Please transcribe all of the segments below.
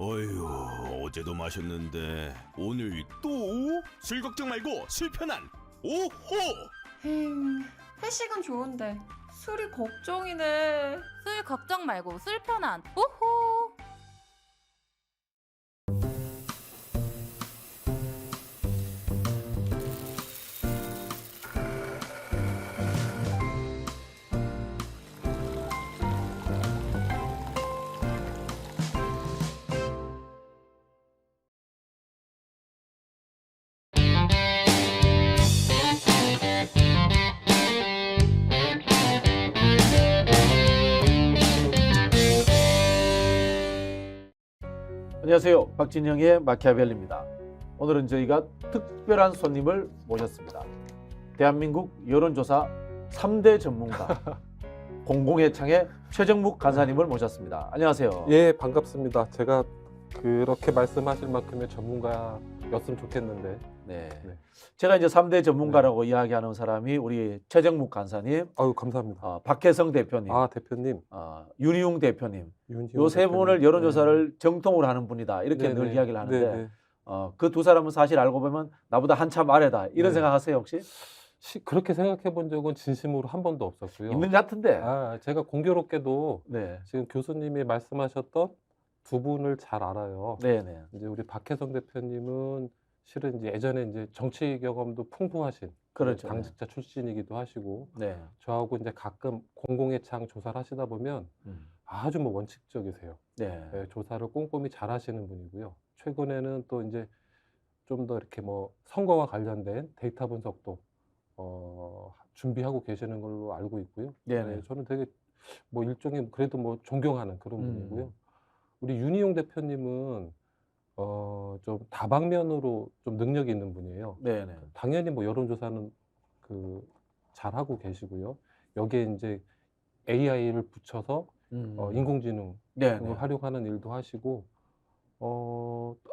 어휴, 어제도 마셨는데 오늘 또? 술 걱정 말고 술 편한 오호! 회식은 좋은데 술이 걱정이네. 술 걱정 말고 술 편한 오호. 안녕하세요. 박진영의 마키아벨리입니다. 오늘은 저희가 특별한 손님을 모셨습니다. 대한민국 여론조사 3대 전문가 공공의창의 최정묵 간사님을 모셨습니다. 안녕하세요. 예, 반갑습니다. 제가 그렇게 말씀하실 만큼의 전문가였으면 좋겠는데. 네. 네. 제가 이제 3대 전문가라고 이야기하는 사람이 우리 최정묵 간사님, 아유, 감사합니다. 박혜성 대표님, 아, 대표님. 윤희웅 대표님, 윤희용 요 세 대표님. 분을 여론조사를 정통으로 하는 분이다. 이렇게 네, 늘 네. 이야기를 하는데 네, 네. 그 두 사람은 사실 알고 보면 나보다 한참 아래다. 이런 네. 생각하세요 혹시? 그렇게 생각해 본 적은 진심으로 한 번도 없었고요. 있는 것 같은데. 제가 공교롭게도 네. 지금 교수님이 말씀하셨던 두 분을 잘 알아요. 네네. 이제 우리 박혜성 대표님은 실은 이제 예전에 이제 정치 경험도 풍부하신 그렇죠. 당직자 출신이기도 하시고, 네. 저하고 이제 가끔 공공의 창 조사를 하시다 보면 아주 뭐 원칙적이세요. 네. 네, 조사를 꼼꼼히 잘 하시는 분이고요. 최근에는 또 이제 좀 더 이렇게 뭐 선거와 관련된 데이터 분석도 준비하고 계시는 걸로 알고 있고요. 네네. 네, 저는 되게 뭐 일종의 그래도 뭐 존경하는 그런 분이고요. 우리 윤희용 대표님은 좀 다방면으로 좀 능력이 있는 분이에요. 네네. 당연히 뭐 여론조사는 잘 하고 계시고요. 여기에 이제 AI를 붙여서 인공지능을 네네. 활용하는 일도 하시고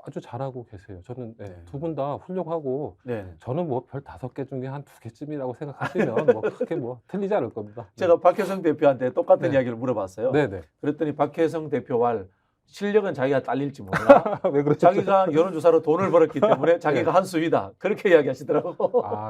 아주 잘하고 계세요. 저는 네. 두 분 다 훌륭하고, 네. 저는 뭐 별 5개 중에 한 2개쯤이라고 생각하시면 뭐 크게 뭐 틀리지 않을 겁니다. 제가 박혜성 대표한테 똑같은 네. 이야기를 물어봤어요. 네네. 그랬더니 박혜성 대표와 실력은 자기가 딸릴지 몰라. 왜 그러죠? 자기가 여론조사로 돈을 벌었기 때문에 자기가 한 수위다. 그렇게 이야기하시더라고.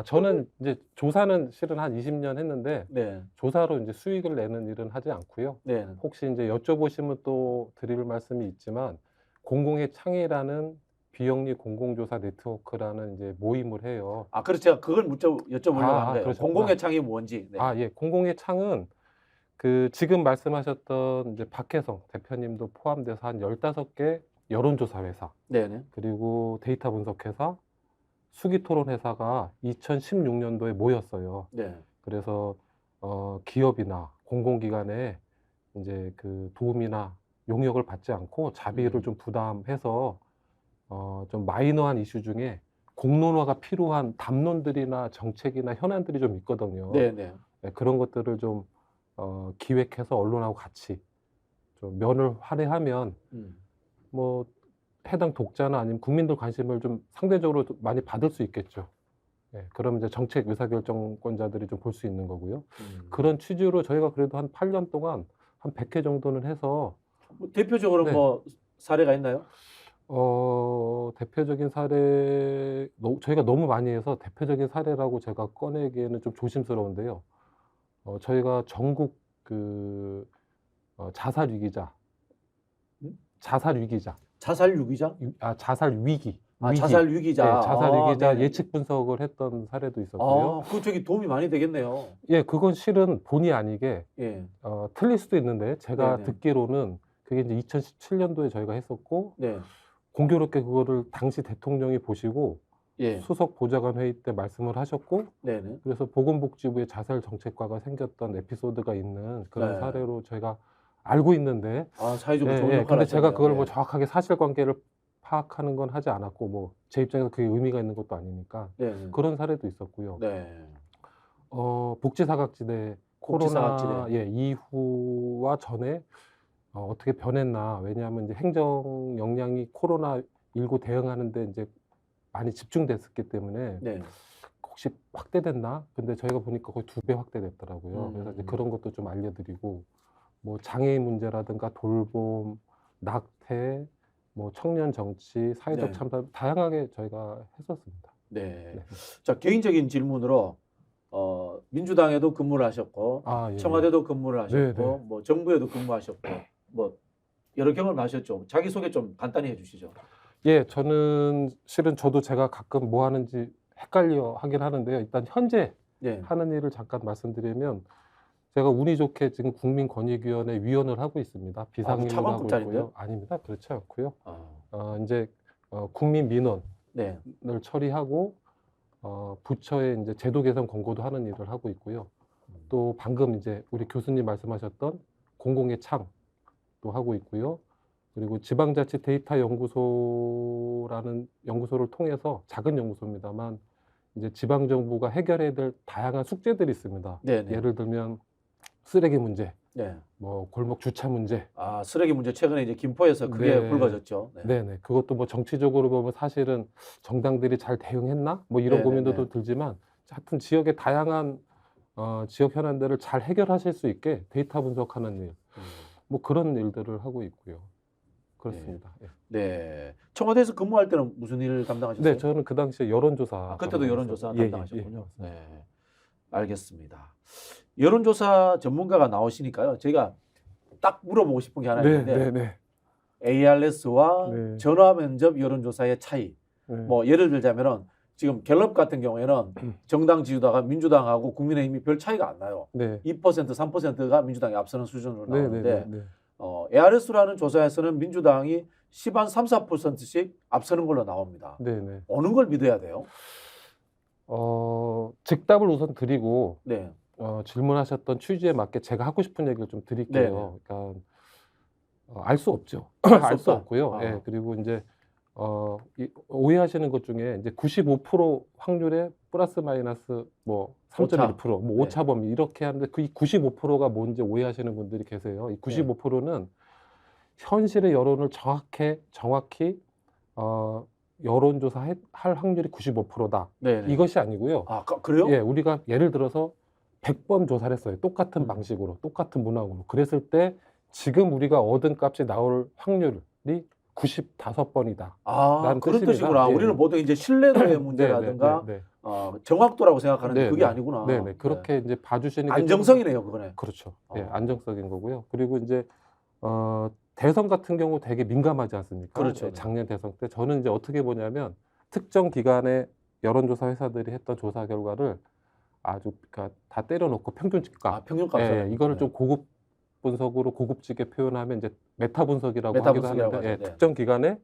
저는 이제 조사는 실은 한 20년 했는데, 네. 조사로 이제 수익을 내는 일은 하지 않고요. 네. 혹시 이제 여쭤보시면 또 드릴 말씀이 있지만, 공공의 창이라는 비영리 공공조사 네트워크라는 이제 모임을 해요. 그래서 제가 그걸 여쭤보려고 하는데 그러셨구나. 공공의 창이 뭔지. 네. 예. 공공의 창은 지금 말씀하셨던 이제 박혜성 대표님도 포함돼서 한 15개 여론조사 회사, 네네. 그리고 데이터 분석 회사, 수기 토론 회사가 2016년도에 모였어요. 네. 그래서 기업이나 공공기관에 이제 그 도움이나 용역을 받지 않고 자비를 좀 부담해서 좀 마이너한 이슈 중에 공론화가 필요한 담론들이나 정책이나 현안들이 좀 있거든요. 네네. 네, 그런 것들을 좀 기획해서 언론하고 같이 좀 면을 할애하면 뭐 해당 독자나 아니면 국민들 관심을 좀 상대적으로 많이 받을 수 있겠죠. 네, 그럼 이제 정책 의사결정권자들이 좀 볼 수 있는 거고요. 그런 취지로 저희가 그래도 한 8년 동안 한 100회 정도는 해서, 뭐 대표적으로 네. 뭐 사례가 있나요? 대표적인 사례, 저희가 너무 많이 해서 대표적인 사례라고 제가 꺼내기에는 좀 조심스러운데요. 저희가 전국 자살 위기자, 자살 위기자, 자살 유기자? 자살 위기, 자살 위기자. 네, 자살 위기자 네네. 예측 분석을 했던 사례도 있었고요. 그 저기 도움이 많이 되겠네요. 예, 그건 실은 본의 아니게 예. 틀릴 수도 있는데, 제가 네네. 듣기로는 그게 이제 2017년도에 저희가 했었고, 네. 공교롭게 그거를 당시 대통령이 보시고 예. 수석 보좌관 회의 때 말씀을 하셨고, 네네. 그래서 보건복지부의 자살 정책과가 생겼던 에피소드가 있는 그런 네. 사례로 저희가 알고 있는데, 사회적으로 좋은 역할을 근데 제가 하셨네요. 그걸 뭐 네. 정확하게 사실관계를 파악하는 건 하지 않았고, 뭐 제 입장에서 그게 의미가 있는 것도 아니니까 네. 그런 사례도 있었고요. 네. 복지사각지대 코로나 복지사각지대. 이후와 전에 어떻게 변했나. 왜냐하면 이제 행정 역량이 코로나19 대응하는데 이제 많이 집중됐었기 때문에 네. 혹시 확대됐나? 근데 저희가 보니까 거의 2배 확대됐더라고요. 그래서 이제 음. 그런 것도 좀 알려드리고, 뭐 장애인 문제라든가 돌봄, 낙태, 뭐 청년 정치, 사회적 네. 참사 다양하게 저희가 했었습니다. 네. 네. 자, 개인적인 질문으로 민주당에도 근무를 하셨고 아, 예, 청와대도 근무를 하셨고 네, 네. 뭐 정부에도 근무하셨고 뭐 여러 경험을 하셨죠. 자기 소개 좀 간단히 해주시죠. 예, 저는 실은 저도 제가 가끔 뭐 하는지 헷갈려 하긴 하는데요. 일단 현재 네. 하는 일을 잠깐 말씀드리면 제가 운이 좋게 지금 국민권익위원회 위원을 하고 있습니다. 비상임을 하고 차관급자인데요? 있고요. 아닙니다. 그렇지 않고요. 아, 이제 국민 민원을 네. 처리하고 부처에 이제 제도 개선 권고도 하는 일을 하고 있고요. 또 방금 이제 우리 교수님 말씀하셨던 공공의 창도 하고 있고요. 그리고 지방자치 데이터 연구소라는 연구소를 통해서 작은 연구소입니다만 이제 지방 정부가 해결해야 될 다양한 숙제들이 있습니다. 네, 네. 예를 들면 쓰레기 문제, 네. 뭐 골목 주차 문제, 아, 쓰레기 문제 최근에 이제 김포에서 그게 네. 불거졌죠. 네. 네네. 그것도 뭐 정치적으로 보면 사실은 정당들이 잘 대응했나? 뭐 이런 네네네. 고민도 들지만 하여튼 지역의 다양한 지역 현안들을 잘 해결하실 수 있게 데이터 분석하는 일, 뭐 그런 일들을 하고 있고요. 그렇습니다. 예. 네. 청와대에서 근무할 때는 무슨 일을 담당하셨어요? 네, 저는 그 당시에 여론조사. 아, 그때도 여론조사 예, 예, 담당하셨군요. 예. 네. 알겠습니다. 여론조사 전문가가 나오시니까요. 제가 딱 물어보고 싶은 게 하나 네, 있는데 네, 네. ARS와 네. 전화 면접 여론조사의 차이. 네. 뭐 예를 들자면은 지금 갤럽 같은 경우에는 정당 지지도가 민주당하고 국민의힘이 별 차이가 안 나요. 네. 2%, 3%가 민주당이 앞서는 수준으로 네, 나오는데 네, 네, 네. ARS라는 조사에서는 민주당이 10한 3, 4%씩 앞서는 걸로 나옵니다. 네, 네. 어느 걸 믿어야 돼요? 즉답을 우선 드리고 네. 질문하셨던 취지에 맞게 제가 하고 싶은 얘기를 좀 드릴게요. 그러니까 알 수 없죠. 알수 알 수 없다. 없고요. 아. 예, 그리고 이제 오해하시는 것 중에 이제 95% 확률에 플러스 마이너스 뭐 3.1%, 뭐 네. 오차 범위 이렇게 하는데 그 95%가 뭔지 오해하시는 분들이 계세요. 이 95%는 현실의 여론을 정확히 여론조사 할 확률이 95%다. 네. 이것이 아니고요. 아, 그래요? 예, 우리가 예를 들어서 100번 조사를 했어요. 똑같은 방식으로, 똑같은 문항으로. 그랬을 때 지금 우리가 얻은 값이 나올 확률이 95번이다. 아, 라는 그런 뜻입니다. 뜻이구나. 예. 우리는 보통 이제 신뢰도의 문제라든가 네, 정확도라고 생각하는데 네, 그게 네. 아니구나. 네. 그렇게 이제 봐주시는 게 안정성이네요, 그거네. 그렇죠. 어. 예, 안정적인 거고요. 그리고 이제 대선 같은 경우 되게 민감하지 않습니까? 그렇죠. 예, 작년 대선 때 저는 이제 어떻게 보냐면 특정 기관의 여론조사 회사들이 했던 조사 결과를 아주 그러니까 다 때려놓고 평균값. 아, 평균값을. 예, 이거를 좀 고급 분석으로 고급지게 표현하면 이제 메타 분석이라고 메타 하기도 분석이라고 하는데 하죠. 네. 특정 기관의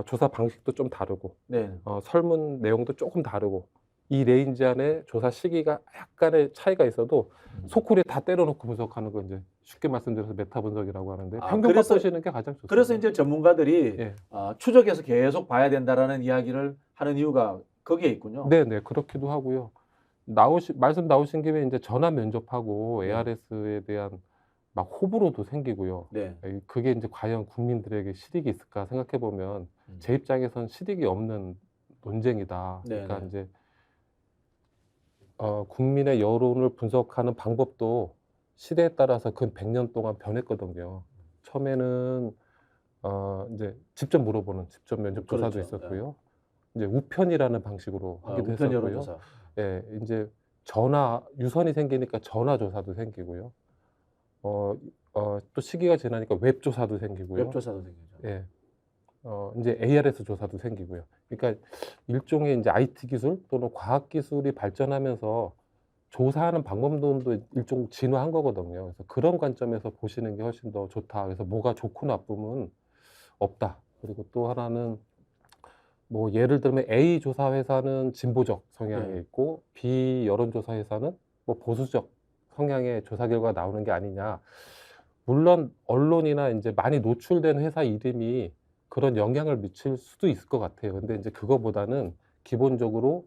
조사 방식도 좀 다르고 네. 설문 내용도 조금 다르고 이 레인지 안에 조사 시기가 약간의 차이가 있어도 소쿠리에 다 때려놓고 분석하는 거 이제 쉽게 말씀드려서 메타 분석이라고 하는데 아, 평균값 그래서- 보시는 게 가장 좋습니다. 그래서 이제 전문가들이 예. 추적해서 계속 봐야 된다라는 이야기를 하는 이유가 거기에 있군요. 네, 그렇기도 하고요. 말씀 나오신 김에 이제 전화 면접하고 네. ARS에 대한 막 호불호도 생기고요. 네. 그게 이제 과연 국민들에게 실익이 있을까 생각해 보면 제 입장에선 실익이 없는 논쟁이다. 네, 그러니까 네. 이제 국민의 여론을 분석하는 방법도 시대에 따라서 근 100년 동안 변했거든요. 처음에는 이제 직접 물어보는 직접 면접 조사도 그렇죠. 있었고요. 이제 우편이라는 방식으로 하기도 우편 했었고요. 여론조사. 예, 이제 유선이 생기니까 전화 조사도 생기고요. 또 시기가 지나니까 웹 조사도 생기고요. 웹조사도 생기죠. 예. 이제 ARS 조사도 생기고요. 그러니까 일종의 이제 IT 기술 또는 과학 기술이 발전하면서 조사하는 방법론도 일종 진화한 거거든요. 그래서 그런 관점에서 보시는 게 훨씬 더 좋다. 그래서 뭐가 좋고 나쁨은 없다. 그리고 또 하나는 뭐 예를 들면 A 조사 회사는 진보적 성향이 네. 있고 B 여론조사 회사는 뭐 보수적 성향의 조사 결과가 나오는 게 아니냐. 물론 언론이나 이제 많이 노출된 회사 이름이 그런 영향을 미칠 수도 있을 것 같아요. 근데 이제 그거보다는 기본적으로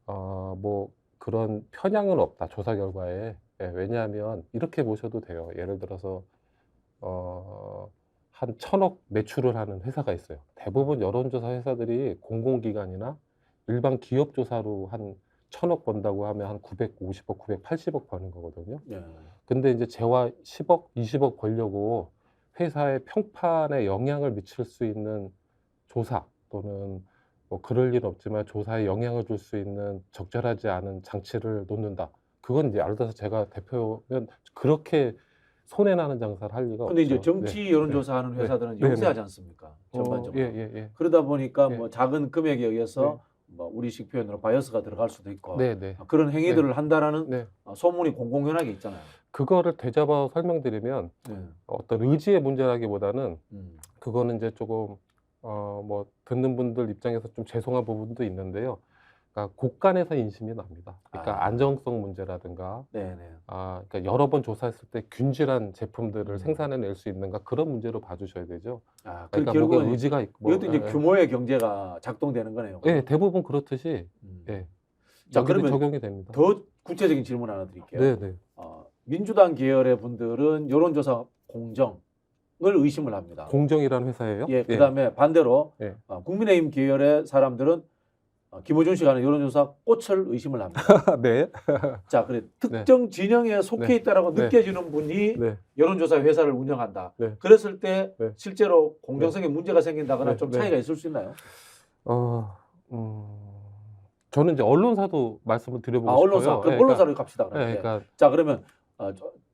뭐 그런 편향은 없다. 조사 결과에. 예, 왜냐하면 이렇게 보셔도 돼요. 예를 들어서 한 1,000억 매출을 하는 회사가 있어요. 대부분 여론조사 회사들이 공공기관이나 일반 기업 조사로 한 1,000억 번다고 하면 한 950억, 980억 버는 거거든요. 네. 근데 이제 재화 10억, 20억 벌려고 회사의 평판에 영향을 미칠 수 있는 조사 또는 뭐 그럴 일 없지만 조사에 영향을 줄 수 있는 적절하지 않은 장치를 놓는다. 그건 이제 예를 들어서 제가 대표면 그렇게 손해나는 장사를 할 리가 근데 없죠. 이제 정치 네. 여론조사하는 네. 회사들은 네. 영세하지 않습니까? 전반적으로. 예. 그러다 보니까 예. 뭐 작은 금액에 의해서 뭐 우리식 표현으로 바이어스가 들어갈 수도 있고 네. 그런 행위들을 한다라는 네. 소문이 공공연하게 있잖아요. 그거를 되잡아 설명드리면 네. 어떤 의지의 문제라기보다는 음. 그거는 이제 조금 뭐 듣는 분들 입장에서 좀 죄송한 부분도 있는데요. 그러니까 곳간에서 인심이 납니다. 그러니까 안정성 문제라든가 네네. 그러니까 여러 번 조사했을 때 균질한 제품들을 음. 생산해낼 수 있는가 그런 문제로 봐주셔야 되죠. 그 그러니까 결국은 뭐가 의지가 있고 이것도 이제 규모의 경제가 작동되는 거네요. 예, 대부분 그렇듯이 음. 예, 자, 여기도 그러면 적용이 됩니다. 더 구체적인 질문 하나 드릴게요. 네. 민주당 계열의 분들은 여론조사 공정을 의심을 합니다. 공정이라는 회사예요? 예, 그다음에 반대로 예. 국민의힘 계열의 사람들은 김어준 씨가 하는 여론조사 꽃을 의심을 합니다. 네. 자, 그래 특정 진영에 속해 네. 있다라고 네. 느껴지는 분이 네. 여론조사 회사를 운영한다. 네. 그랬을 때 네. 실제로 공정성에 문제가 생긴다거나 네. 좀 네. 차이가 있을 수 있나요? 저는 이제 언론사도 말씀을 드려보고 언론사, 싶어요. 그럼 예, 언론사로 갑시다. 그러면. 네, 그러니까 자, 그러면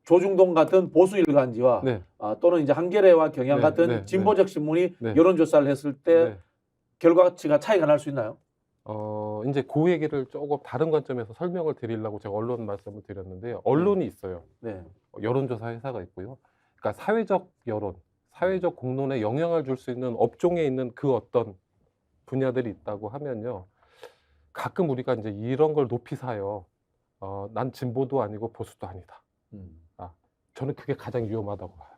조중동 같은 보수 일간지와 네. 또는 이제 한겨레와 경향 네, 같은 네, 진보적 신문이 네. 여론조사를 했을 때 네. 결과치가 차이가 날 수 있나요? 이제 그 얘기를 조금 다른 관점에서 설명을 드리려고 제가 언론 말씀을 드렸는데요. 언론이 있어요. 네. 여론조사 회사가 있고요. 그러니까 사회적 여론, 사회적 공론에 영향을 줄 수 있는 업종에 있는 그 어떤 분야들이 있다고 하면요. 가끔 우리가 이제 이런 걸 높이 사요. 난 진보도 아니고 보수도 아니다. 저는 그게 가장 위험하다고 봐요.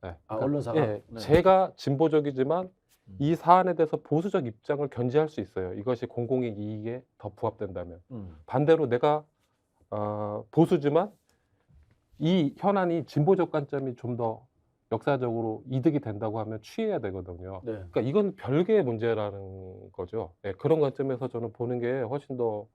네. 언론사가? 예, 네. 제가 진보적이지만 이 사안에 대해서 보수적 입장을 견지할 수 있어요. 이것이 공공의 이익에 더 부합된다면. 반대로 내가 보수지만 이 현안이 진보적 관점이 좀 더 역사적으로 이득이 된다고 하면 취해야 되거든요. 네. 그러니까 이건 별개의 문제라는 거죠. 네, 그런 관점에서 저는 보는 게 훨씬 더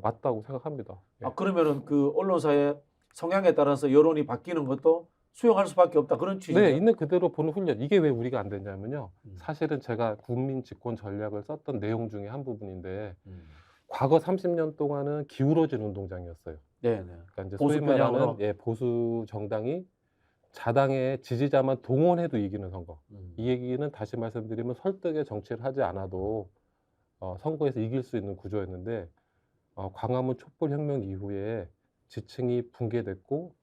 맞다고 생각합니다. 예. 그러면은 그 언론사의 성향에 따라서 여론이 바뀌는 것도 수용할 수밖에 없다 그런 취지죠. 네, 있는 그대로 보는 훈련. 이게 왜 우리가 안 되냐면요. 음. 사실은 제가 국민 집권 전략을 썼던 내용 중에 한 부분인데 과거 30년 동안은 기울어진 운동장이었어요. 네. 그러니까 이제 보수 소위 말하는 편향으로? 보수 정당이 자당의 지지자만 동원해도 이기는 선거. 이 얘기는 다시 말씀드리면 설득의 정치를 하지 않아도 선거에서 이길 수 있는 구조였는데 광화문 촛불혁명 이후에 지층이 붕괴됐고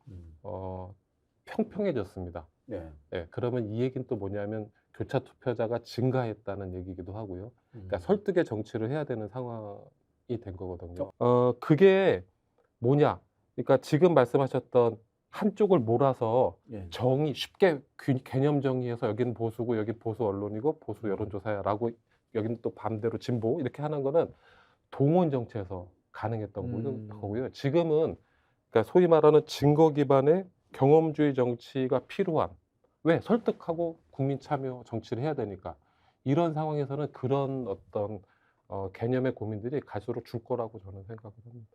평평해졌습니다. 네. 네, 그러면 이 얘기는 또 뭐냐면 교차 투표자가 증가했다는 얘기기도 하고요. 그러니까 설득의 정치를 해야 되는 상황이 된 거거든요. 그게 뭐냐? 그러니까 지금 말씀하셨던 한쪽을 몰아서 예. 정의 쉽게 개념 정의해서 여기는 보수고 여기 보수 언론이고 보수 여론조사야라고 여기는 또 반대로 진보 이렇게 하는 거는 동원 정치에서 가능했던 거고요. 지금은 그러니까 소위 말하는 증거 기반의 경험주의 정치가 필요한 왜 설득하고 국민 참여 정치를 해야 되니까 이런 상황에서는 그런 어떤 개념의 고민들이 갈수록 줄 거라고 저는 생각을 합니다.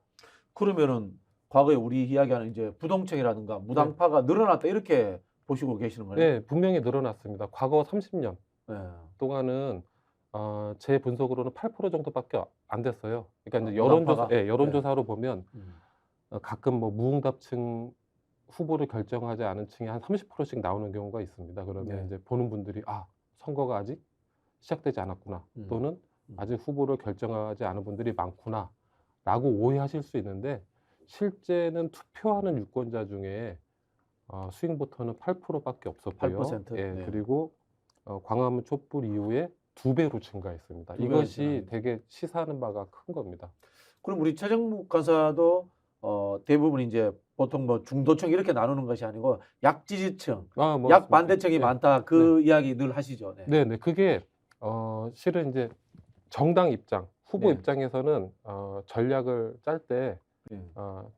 그러면은 과거에 우리 이야기하는 이제 부동층이라든가 무당파가 늘어났다 이렇게 보시고 계시는 거예요? 네, 분명히 늘어났습니다. 과거 30년 네. 동안은 제 분석으로는 8% 정도밖에 안 됐어요. 그러니까 이제 무당파가? 여론조사로 보면 가끔 뭐 무응답층 후보를 결정하지 않은 층이 한 30%씩 나오는 경우가 있습니다. 그러면 네. 이제 보는 분들이 선거가 아직 시작되지 않았구나 또는 아직 후보를 결정하지 않은 분들이 많구나라고 오해하실 수 있는데 실제는 투표하는 유권자 중에 스윙보터는 8%밖에 없었고요. 8%? 예, 네. 그리고 광화문 촛불 이후에 2배로 증가했습니다. 2배로 이것이 증가합니다. 되게 시사하는 바가 큰 겁니다. 그럼 우리 최정묵 간사도 대부분 이제 보통 뭐 중도층 이렇게 나누는 것이 아니고 약지지층, 뭐 약반대층이 네. 많다 그 이야기 늘 하시죠. 네. 네, 그게 실은 이제 정당 입장, 후보 네. 입장에서는 전략을 짤 때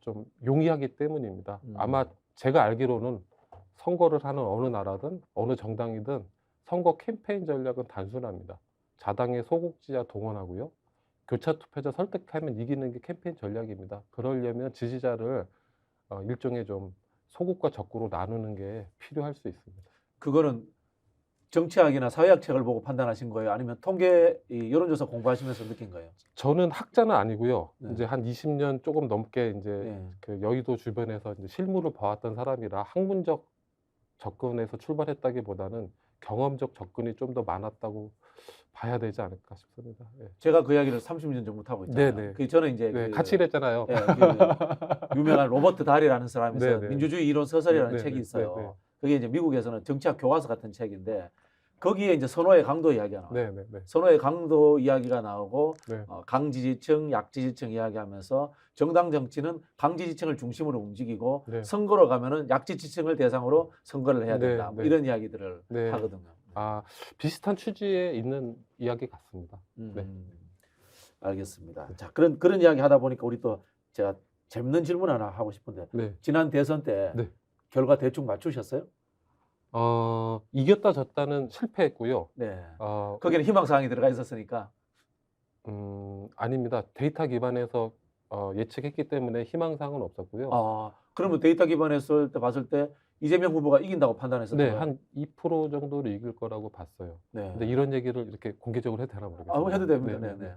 좀 용이하기 때문입니다. 아마 제가 알기로는 선거를 하는 어느 나라든 어느 정당이든 선거 캠페인 전략은 단순합니다. 자당의 소극지자 동원하고요. 교차 투표자 설득하면 이기는 게 캠페인 전략입니다. 그러려면 지지자를 일종의 좀 소극과 적극으로 나누는 게 필요할 수 있습니다. 그거는 정치학이나 사회학 책을 보고 판단하신 거예요? 아니면 통계 이 여론조사 공부하시면서 느낀 거예요? 저는 학자는 아니고요. 네. 이제 한 20년 조금 넘게 이제 네. 그 여의도 주변에서 이제 실물을 봐왔던 사람이라 학문적 접근에서 출발했다기보다는 경험적 접근이 좀 더 많았다고 봐야 되지 않을까 싶습니다. 예. 제가 그 이야기를 30년 전부터 하고 있잖아요. 네네. 그 저는 이제 네, 그, 같이 일했잖아요. 예, 그 유명한 로버트 달이라는 사람이 써 네네. 민주주의 이론 서설이라는 네네. 책이 있어요. 네네. 그게 이제 미국에서는 정치학 교과서 같은 책인데 거기에 이제 선호의 강도 이야기가 나와요. 네, 네, 네. 선호의 강도 이야기가 나오고 네. 강지지층, 약지지층 이야기하면서 정당 정치는 강지지층을 중심으로 움직이고 네. 선거로 가면은 약지지층을 대상으로 선거를 해야 된다. 네, 뭐 네. 이런 이야기들을 네. 하거든요. 아, 비슷한 취지에 있는 이야기 같습니다. 네. 알겠습니다. 자, 그런 이야기 하다 보니까 우리 또 제가 재밌는 질문 하나 하고 싶은데 네. 지난 대선 때 네. 결과 대충 맞추셨어요? 이겼다 졌다는 실패했고요. 네. 어, 거기는 희망 사항이 들어가 있었으니까. 아닙니다. 데이터 기반에서 예측했기 때문에 희망사항은 없었고요. 그러면 데이터 기반에서 봤을 때 이재명 후보가 이긴다고 판단했었던 네, 거예요? 한 2% 정도로 이길 거라고 봤어요. 네. 근데 이런 얘기를 이렇게 공개적으로 해도 되나 모르겠어요. 뭐 해도 됩니다. 네, 네, 네, 네.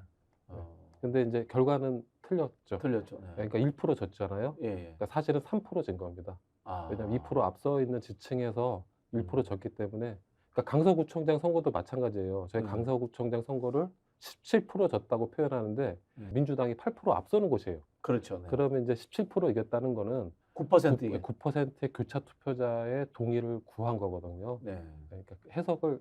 네. 근데 이제 결과는 틀렸죠. 틀렸죠. 네. 그러니까 1% 졌잖아요. 예, 예. 그러니까 사실은 3%진 겁니다. 아. 왜냐하면 2% 앞서 있는 지층에서 1% 음. 졌기 때문에, 그러니까 강서구청장 선거도 마찬가지예요. 저희 음. 강서구청장 선거를 17% 졌다고 표현하는데 민주당이 8% 앞서는 곳이에요. 그렇죠. 네. 그러면 이제 17% 이겼다는 거는 9%에 9%의 교차 투표자의 동의를 구한 거거든요. 네. 그러니까 그러니까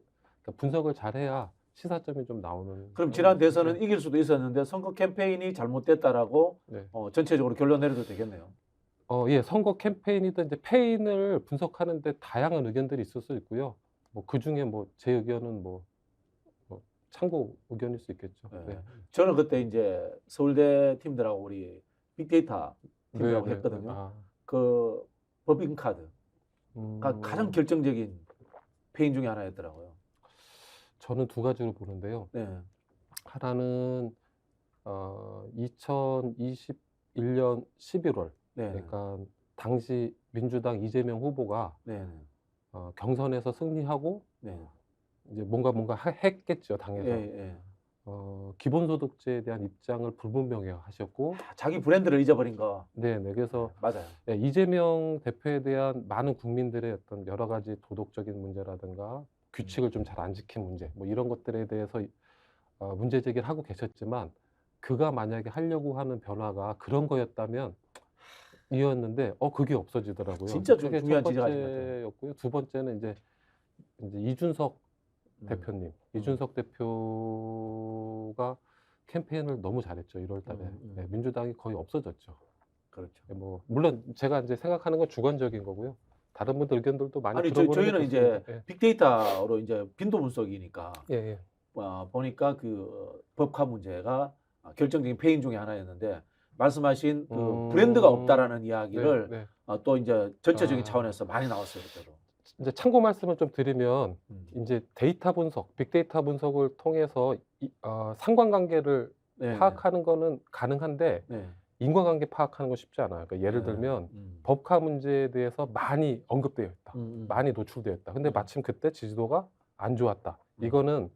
분석을 잘해야 시사점이 좀 나오는. 그럼 지난 대선은 네. 이길 수도 있었는데 선거 캠페인이 잘못됐다라고 네. 전체적으로 결론 내려도 되겠네요. 예, 선거 캠페인이든 이제 페인을 분석하는데 다양한 의견들이 있을 수 있고요. 뭐 그 중에 뭐 제 의견은 뭐 참고 의견일 수 있겠죠. 네. 네. 저는 그때 이제 서울대 팀들하고 우리 빅데이터 팀들하고 네, 했거든요. 아, 그 법인카드가 가장 결정적인 페인 중에 하나였더라고요. 저는 두 가지로 보는데요. 네. 하나는 2021년 11월, 네. 그러니까 당시 민주당 이재명 후보가 네. 경선에서 승리하고 네. 이제 뭔가 했겠죠, 당에서. 예, 예. 기본소득제에 대한 입장을 불분명하셨고, 자기 브랜드를 잊어버린 거. 네, 그래서 맞아요. 예, 이재명 대표에 대한 많은 국민들의 어떤 여러 가지 도덕적인 문제라든가 규칙을 좀 잘 안 지킨 문제, 뭐 이런 것들에 대해서 문제 제기를 하고 계셨지만, 그가 만약에 하려고 하는 변화가 그런 거였다면 이었는데 그게 없어지더라고요. 진짜 그게 중요한 첫 지적하신 것 같아요. 번째였고요. 두 번째는 이제 이준석 대표님, 이준석 대표가 캠페인을 너무 잘했죠. 1월 달에. 네, 민주당이 거의 없어졌죠. 그렇죠. 뭐 물론 제가 이제 생각하는 건 주관적인 거고요. 다른 분들 의견들도 많이 아니 들어보는 저희는 게 이제 좋습니다. 빅데이터로 이제 빈도 분석이니까 예, 예. 보니까 그 법카 문제가 결정적인 페인 중에 하나였는데 말씀하신 그 브랜드가 없다라는 이야기를 네, 네. 또 이제 전체적인 아. 차원에서 많이 나왔어요 그때도. 이제 참고 말씀을 좀 드리면 이제 데이터 분석, 빅데이터 분석을 통해서 상관관계를 네, 파악하는 거는 가능한데 네. 인과관계 파악하는 건 쉽지 않아요. 그러니까 예를 네. 들면 법카 문제에 대해서 많이 언급되어 있다. 음. 많이 노출되어 있다. 근데 마침 그때 지지도가 안 좋았다. 음. 이거는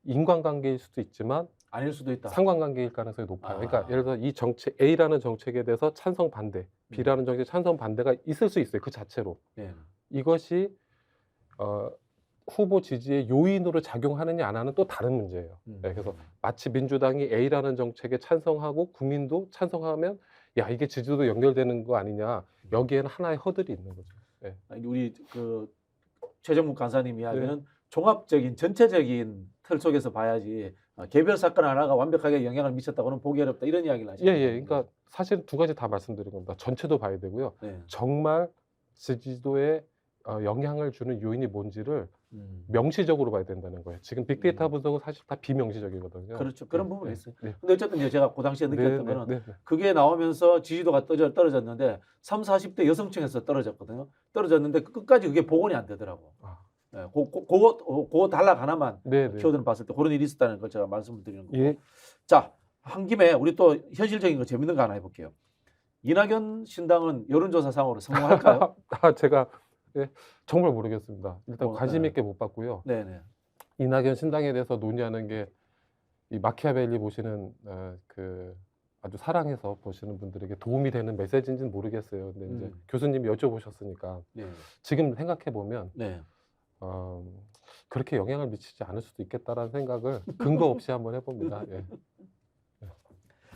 인과관계일 수도 있지만 아닐 수도 있다. 상관관계일 가능성이 높아요. 아. 그러니까 예를 들어 이 정책 A라는 정책에 대해서 찬성 반대, B라는 정책에 찬성 반대가 있을 수 있어요. 그 자체로. 네. 이것이 후보 지지의 요인으로 작용하느냐 안 하는 또 다른 문제예요. 네, 그래서 마치 민주당이 A라는 정책에 찬성하고 국민도 찬성하면 야 이게 지지도 연결되는 거 아니냐. 여기에는 하나의 허들이 있는 거죠. 네. 아니, 우리 그 최정국 간사님 이야기는 네. 종합적인 전체적인 틀 속에서 봐야지 개별 사건 하나가 완벽하게 영향을 미쳤다고는 보기 어렵다 이런 이야기를 하시는 예, 그러니까 사실 두 가지 다 말씀드린 겁니다. 전체도 봐야 되고요. 네. 정말 지지도에 영향을 주는 요인이 뭔지를 명시적으로 봐야 된다는 거예요. 지금 빅데이터 분석은 사실 다 비명시적이거든요. 그렇죠. 그런 네, 부분이 네, 있어요. 네. 근데 어쨌든 이제 제가 그 당시에 느꼈던 네, 거는 네. 그게 나오면서 지지도가 떨어졌는데 3, 40대 여성층에서 떨어졌거든요. 떨어졌는데 끝까지 그게 복원이 안 되더라고. 아. 네, 그거 단락 하나만 네. 키워드를 봤을 때 그런 일이 있었다는 걸 제가 말씀을 드리는 거고. 예. 자, 한 김에 우리 또 현실적인 거 재밌는 거 하나 해볼게요. 이낙연 신당은 여론조사상으로 성공할까요? 제가 예, 정말 모르겠습니다. 일단 뭐, 관심 네. 있게 못 봤고요. 네네. 이낙연 신당에 대해서 논의하는 게 이 마키아벨리 보시는 그 아주 사랑해서 보시는 분들에게 도움이 되는 메시지인지는 모르겠어요. 근데 이제 교수님이 여쭤보셨으니까 네. 지금 생각해 보면 네. 그렇게 영향을 미치지 않을 수도 있겠다라는 생각을 근거 없이 한번 해봅니다. 예.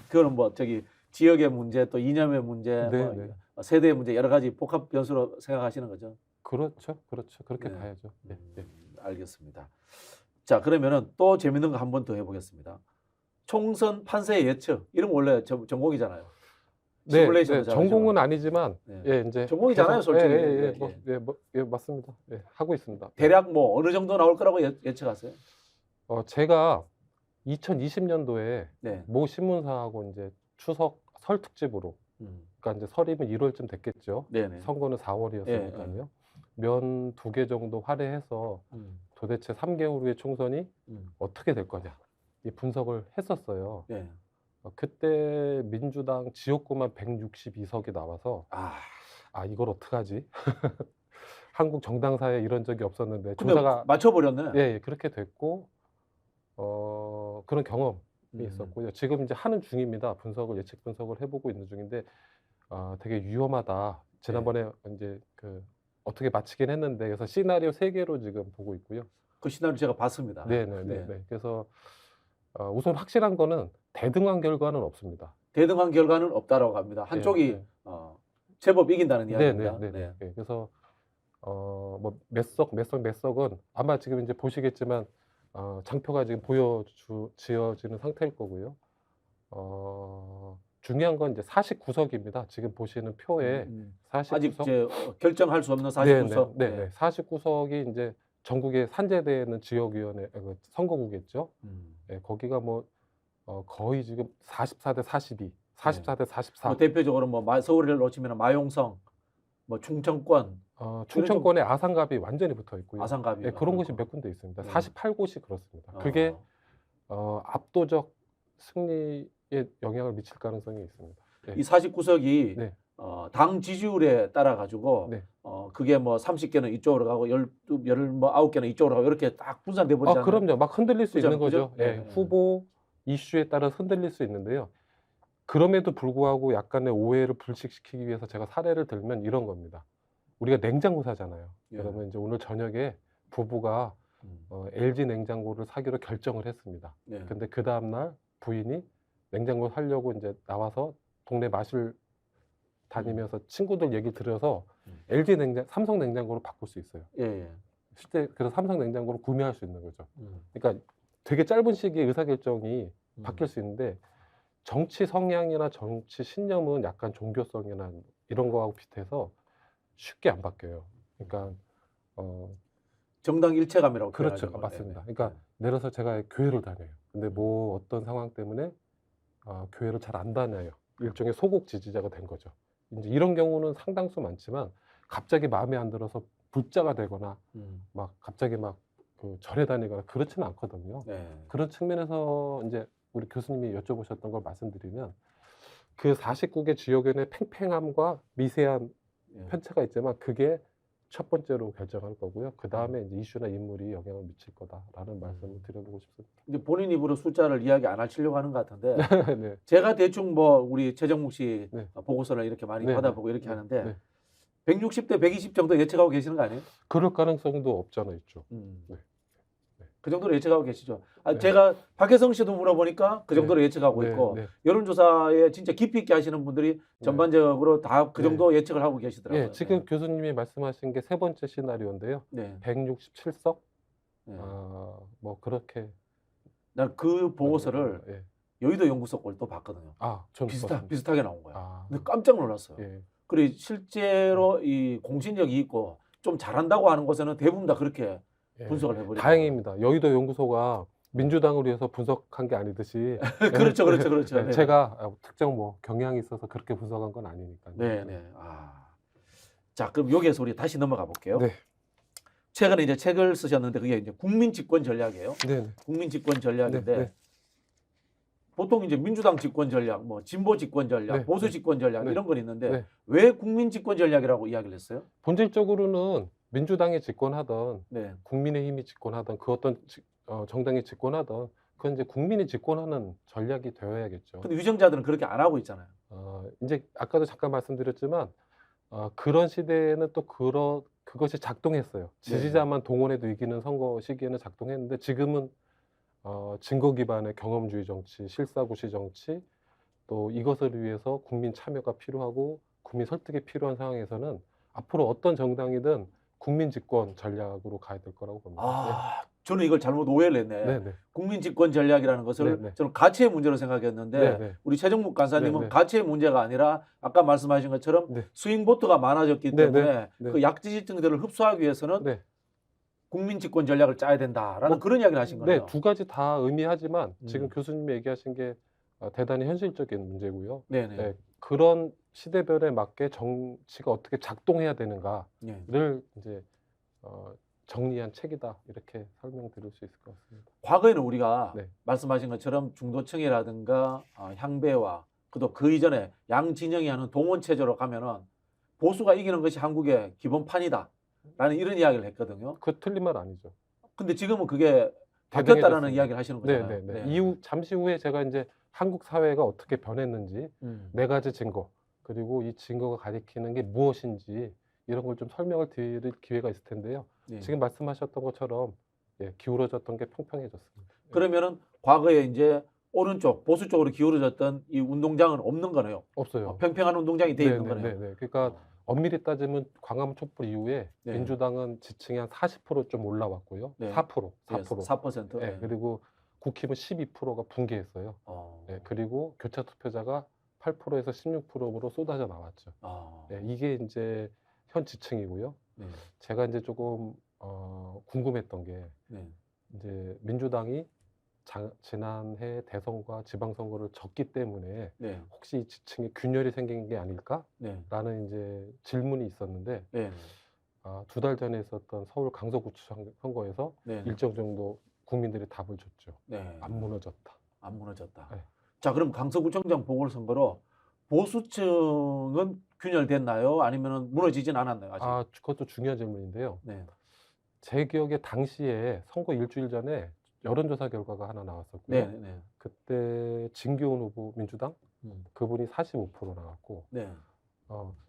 그거는 뭐 저기 지역의 문제 또 이념의 문제, 네, 뭐 네. 세대의 문제 여러 가지 복합 변수로 생각하시는 거죠. 그렇죠, 그렇죠. 그렇게 네. 봐야죠. 네, 네. 알겠습니다. 자 그러면은 또 재밌는 거 한 번 더 해보겠습니다. 총선 판세 예측 이런 거 원래 전공이잖아요. 네, 시뮬레이션도 네, 잘하죠. 전공은 아니지만 네. 예, 이제 전공이잖아요, 계속- 솔직히. 예, 예, 예, 예, 뭐, 예. 예, 뭐, 예, 맞습니다. 예, 하고 있습니다. 대략 뭐 어느 정도 나올 거라고 예측하세요? 제가 2020년도에 네. 모 신문사하고 이제 추석 설 특집으로, 그러니까 이제 설이면 1월쯤 됐겠죠. 네네. 선거는 4월이었으니까요. 면 2개 정도 할애해서 도대체 3개월 후에 총선이 어떻게 될 거냐 이 분석을 했었어요. 네. 그때 민주당 지역구만 162석이 나와서 이걸 어떡하지? 한국 정당사에 이런 적이 없었는데 근데 조사가 맞춰버렸네. 예, 그렇게 됐고 그런 경험이 음. 있었고요. 지금 이제 하는 중입니다. 예측 분석을 해보고 있는 중인데 되게 위험하다. 지난번에 이제 어떻게 맞히긴 했는데 그래서 시나리오 3개로 지금 보고 있고요. 그 시나리오 제가 봤습니다. 네네네. 네. 그래서 우선 확실한 거는 대등한 결과는 없습니다. 대등한 결과는 없다라고 합니다. 한쪽이 네. 제법 이긴다는 이야기입니다. 네네네. 네. 그래서 뭐 몇 석은 아마 지금 이제 보시겠지만 장표가 지금 지어지는 상태일 거고요. 중요한 건 이제 49석입니다. 지금 보시는 표에 49석. 아직 이제 결정할 수 없는 49석. 네. 49석이 이제 전국에 산재되는 지역위원회 선거구겠죠. 네, 거기가 뭐 거의 지금 44대 42, 44대 44. 뭐 대표적으로 뭐 서울을 놓치면 마용성, 뭐 충청권, 충청권에 아산갑이 완전히 붙어 있고요. 아산갑이 네, 그런 곳이 몇 군데 있습니다. 네. 48곳이 그렇습니다. 그게 압도적 승리에 영향을 미칠 가능성이 있습니다. 네. 이 49석이 네. 당 지지율에 따라 가지고 네. 그게 뭐 30개는 이쪽으로 가고 9개는 이쪽으로 가고 이렇게 딱 분산돼 버리잖아요. 그럼요. 막 흔들릴 수 그죠? 있는 거죠. 그죠? 예, 네. 후보 이슈에 따라 흔들릴 수 있는데요. 그럼에도 불구하고 약간의 오해를 불식시키기 위해서 제가 사례를 들면 이런 겁니다. 우리가 냉장고 사잖아요. 예. 그러면 이제 오늘 저녁에 부부가 LG 냉장고를 사기로 결정을 했습니다. 네. 근데 그 다음날 부인이 냉장고 사려고 이제 나와서 동네 마실 다니면서 친구들 얘기 들어서 삼성 냉장고로 바꿀 수 있어요. 예. 실제 그래서 삼성 냉장고를 구매할 수 있는 거죠. 그러니까 되게 짧은 시기에 의사결정이 바뀔 수 있는데 정치 성향이나 정치 신념은 약간 종교성이나 이런 거하고 비슷해서 쉽게 안 바뀌어요. 그러니까 정당 일체감이라고 그렇죠. 표현하죠. 맞습니다. 네. 그러니까 예를 들어서 제가 교회를 다녀요. 근데 뭐 어떤 상황 때문에 교회를 잘 안 다녀요. 일종의 소극 지지자가 된 거죠. 이제 이런 경우는 상당수 많지만 갑자기 마음에 안 들어서 불자가 되거나 막 갑자기 막 절에 다니거나 그렇지는 않거든요. 네. 그런 측면에서 이제 우리 교수님이 여쭤보셨던 걸 말씀드리면 그 49개 지역의 팽팽함과 미세한 편차가 있지만 그게 첫 번째로 결정할 거고요. 그 다음에 이제 이슈나 인물이 영향을 미칠 거다라는 말씀을 드려보고 싶습니다. 이제 본인 입으로 숫자를 이야기 안 하시려고 하는 것 같은데 네. 제가 대충 뭐 우리 최정묵 씨 네. 보고서를 이렇게 많이 네, 받아보고 네. 이렇게 네. 하는데 네. 160대 120 정도 예측하고 계시는 거 아니에요? 그럴 가능성도 없잖아 있죠. 네. 네. 그 정도로 예측하고 계시죠. 네. 제가 박혜성 씨도 물어보니까 그 정도로 예측하고 네, 있고 네. 여론조사에 진짜 깊이 있게 하시는 분들이 전반적으로 다 그 네. 정도 예측을 하고 계시더라고요. 예, 지금 교수님이 말씀하신 게 세 번째 시나리오인데요. 네. 167석? 네. 뭐 그렇게 난 그 보고서를 예. 여의도 연구소 걸 또 봤거든요. 전 봤습니다. 비슷하게 나온 거야. 아, 근데 깜짝 놀랐어요. 예. 그리고 실제로 이 공신력이 있고 좀 잘한다고 하는 곳에는 대부분 다 그렇게 예. 분석을 해버리고. 다행입니다. 여의도 연구소가 민주당을 위해서 분석한 게 아니듯이 그렇죠. 네, 네. 제가 특정 뭐 경향이 있어서 그렇게 분석한 건 아니니까요. 네. 자, 그럼 여기에서 우리 다시 넘어가 볼게요. 네. 최근에 이제 책을 쓰셨는데 그게 이제 국민 집권 전략이에요. 네. 국민 집권 전략인데 네. 보통 이제 민주당 집권 전략, 뭐 진보 집권 전략, 네, 보수 네. 집권 전략 네. 이런 건 있는데 네. 왜 국민 집권 전략이라고 이야기를 했어요? 본질적으로는 민주당이 집권하던 네. 국민의힘이 집권하던 그 어떤 정당이 집권하던 그건 이제 국민이 집권하는 전략이 되어야겠죠. 근데 위정자들은 그렇게 안 하고 있잖아요. 이제 아까도 잠깐 말씀드렸지만 그런 시대에는 또 그것이 작동했어요. 지지자만 동원해도 이기는 선거 시기에는 작동했는데 지금은 증거 기반의 경험주의 정치, 실사구시 정치, 또 이것을 위해서 국민 참여가 필요하고 국민 설득이 필요한 상황에서는 앞으로 어떤 정당이든 국민 집권 전략으로 가야 될 거라고 봅니다. 아, 저는 이걸 잘못 오해를 했네. 네, 네, 국민 집권 전략이라는 것을 네, 네. 저는 가치의 문제로 생각했는데 네, 네. 우리 최정묵 간사님은 네, 네. 가치의 문제가 아니라 아까 말씀하신 것처럼 네. 스윙 보트가 많아졌기 네, 때문에 네, 네. 그 약지지층들을 흡수하기 위해서는 네. 국민 집권 전략을 짜야 된다라는 뭐, 그런 이야기를 하신 거네요. 네, 두 가지 다 의미하지만 지금 음. 교수님이 얘기하신 게 대단히 현실적인 문제고요. 네네. 네, 그런 시대별에 맞게 정치가 어떻게 작동해야 되는가를 네. 이제 정리한 책이다 이렇게 설명드릴 수 있을 것 같습니다. 과거에는 우리가 네. 말씀하신 것처럼 중도층이라든가 향배와 그 이전에 양진영이 하는 동원 체제로 가면은 보수가 이기는 것이 한국의 기본판이다라는 이런 이야기를 했거든요. 그 틀린 말 아니죠. 근데 지금은 그게 바뀌었다라는 대등해졌습니다. 이야기를 하시는 네, 거잖아요. 네, 네. 잠시 후에 제가 이제 한국 사회가 어떻게 변했는지 네 가지 증거 그리고 이 증거가 가리키는 게 무엇인지 이런 걸 좀 설명을 드릴 기회가 있을 텐데요. 네. 지금 말씀하셨던 것처럼 기울어졌던 게 평평해졌습니다. 그러면은 과거에 이제 오른쪽 보수 쪽으로 기울어졌던 이 운동장은 없는 거네요. 없어요. 평평한 운동장이 돼 네, 있는 네, 거네요. 네, 네. 그러니까 엄밀히 따지면 광화문 촛불 이후에 네. 민주당은 지층이 한 40%좀 올라왔고요. 네. 4%. 네, 4%. 네, 그리고 국힘은 12%가 붕괴했어요. 네, 그리고 교차 투표자가 8%에서 16%로 쏟아져 나왔죠. 네, 이게 이제 현 지층이고요. 네. 제가 이제 조금 궁금했던 게 네. 이제 민주당이 지난해 대선과 지방선거를 졌기 때문에 네. 혹시 이 지층에 균열이 생긴 게 아닐까라는 네. 이제 질문이 있었는데 네. 2달 전에 있었던 서울 강서구청 선거에서 네. 일정 정도 국민들이 답을 줬죠. 네. 안 무너졌다. 안 무너졌다. 네. 자, 그럼 강서구청장 보궐선거로 보수층은 균열됐나요? 아니면 무너지진 않았나요? 아직? 그것도 중요한 질문인데요. 네. 제 기억에 당시에 선거 일주일 전에 여론조사 결과가 하나 나왔었고요. 네. 네. 그때 진교훈 후보 민주당 그분이 45% 나왔고 네.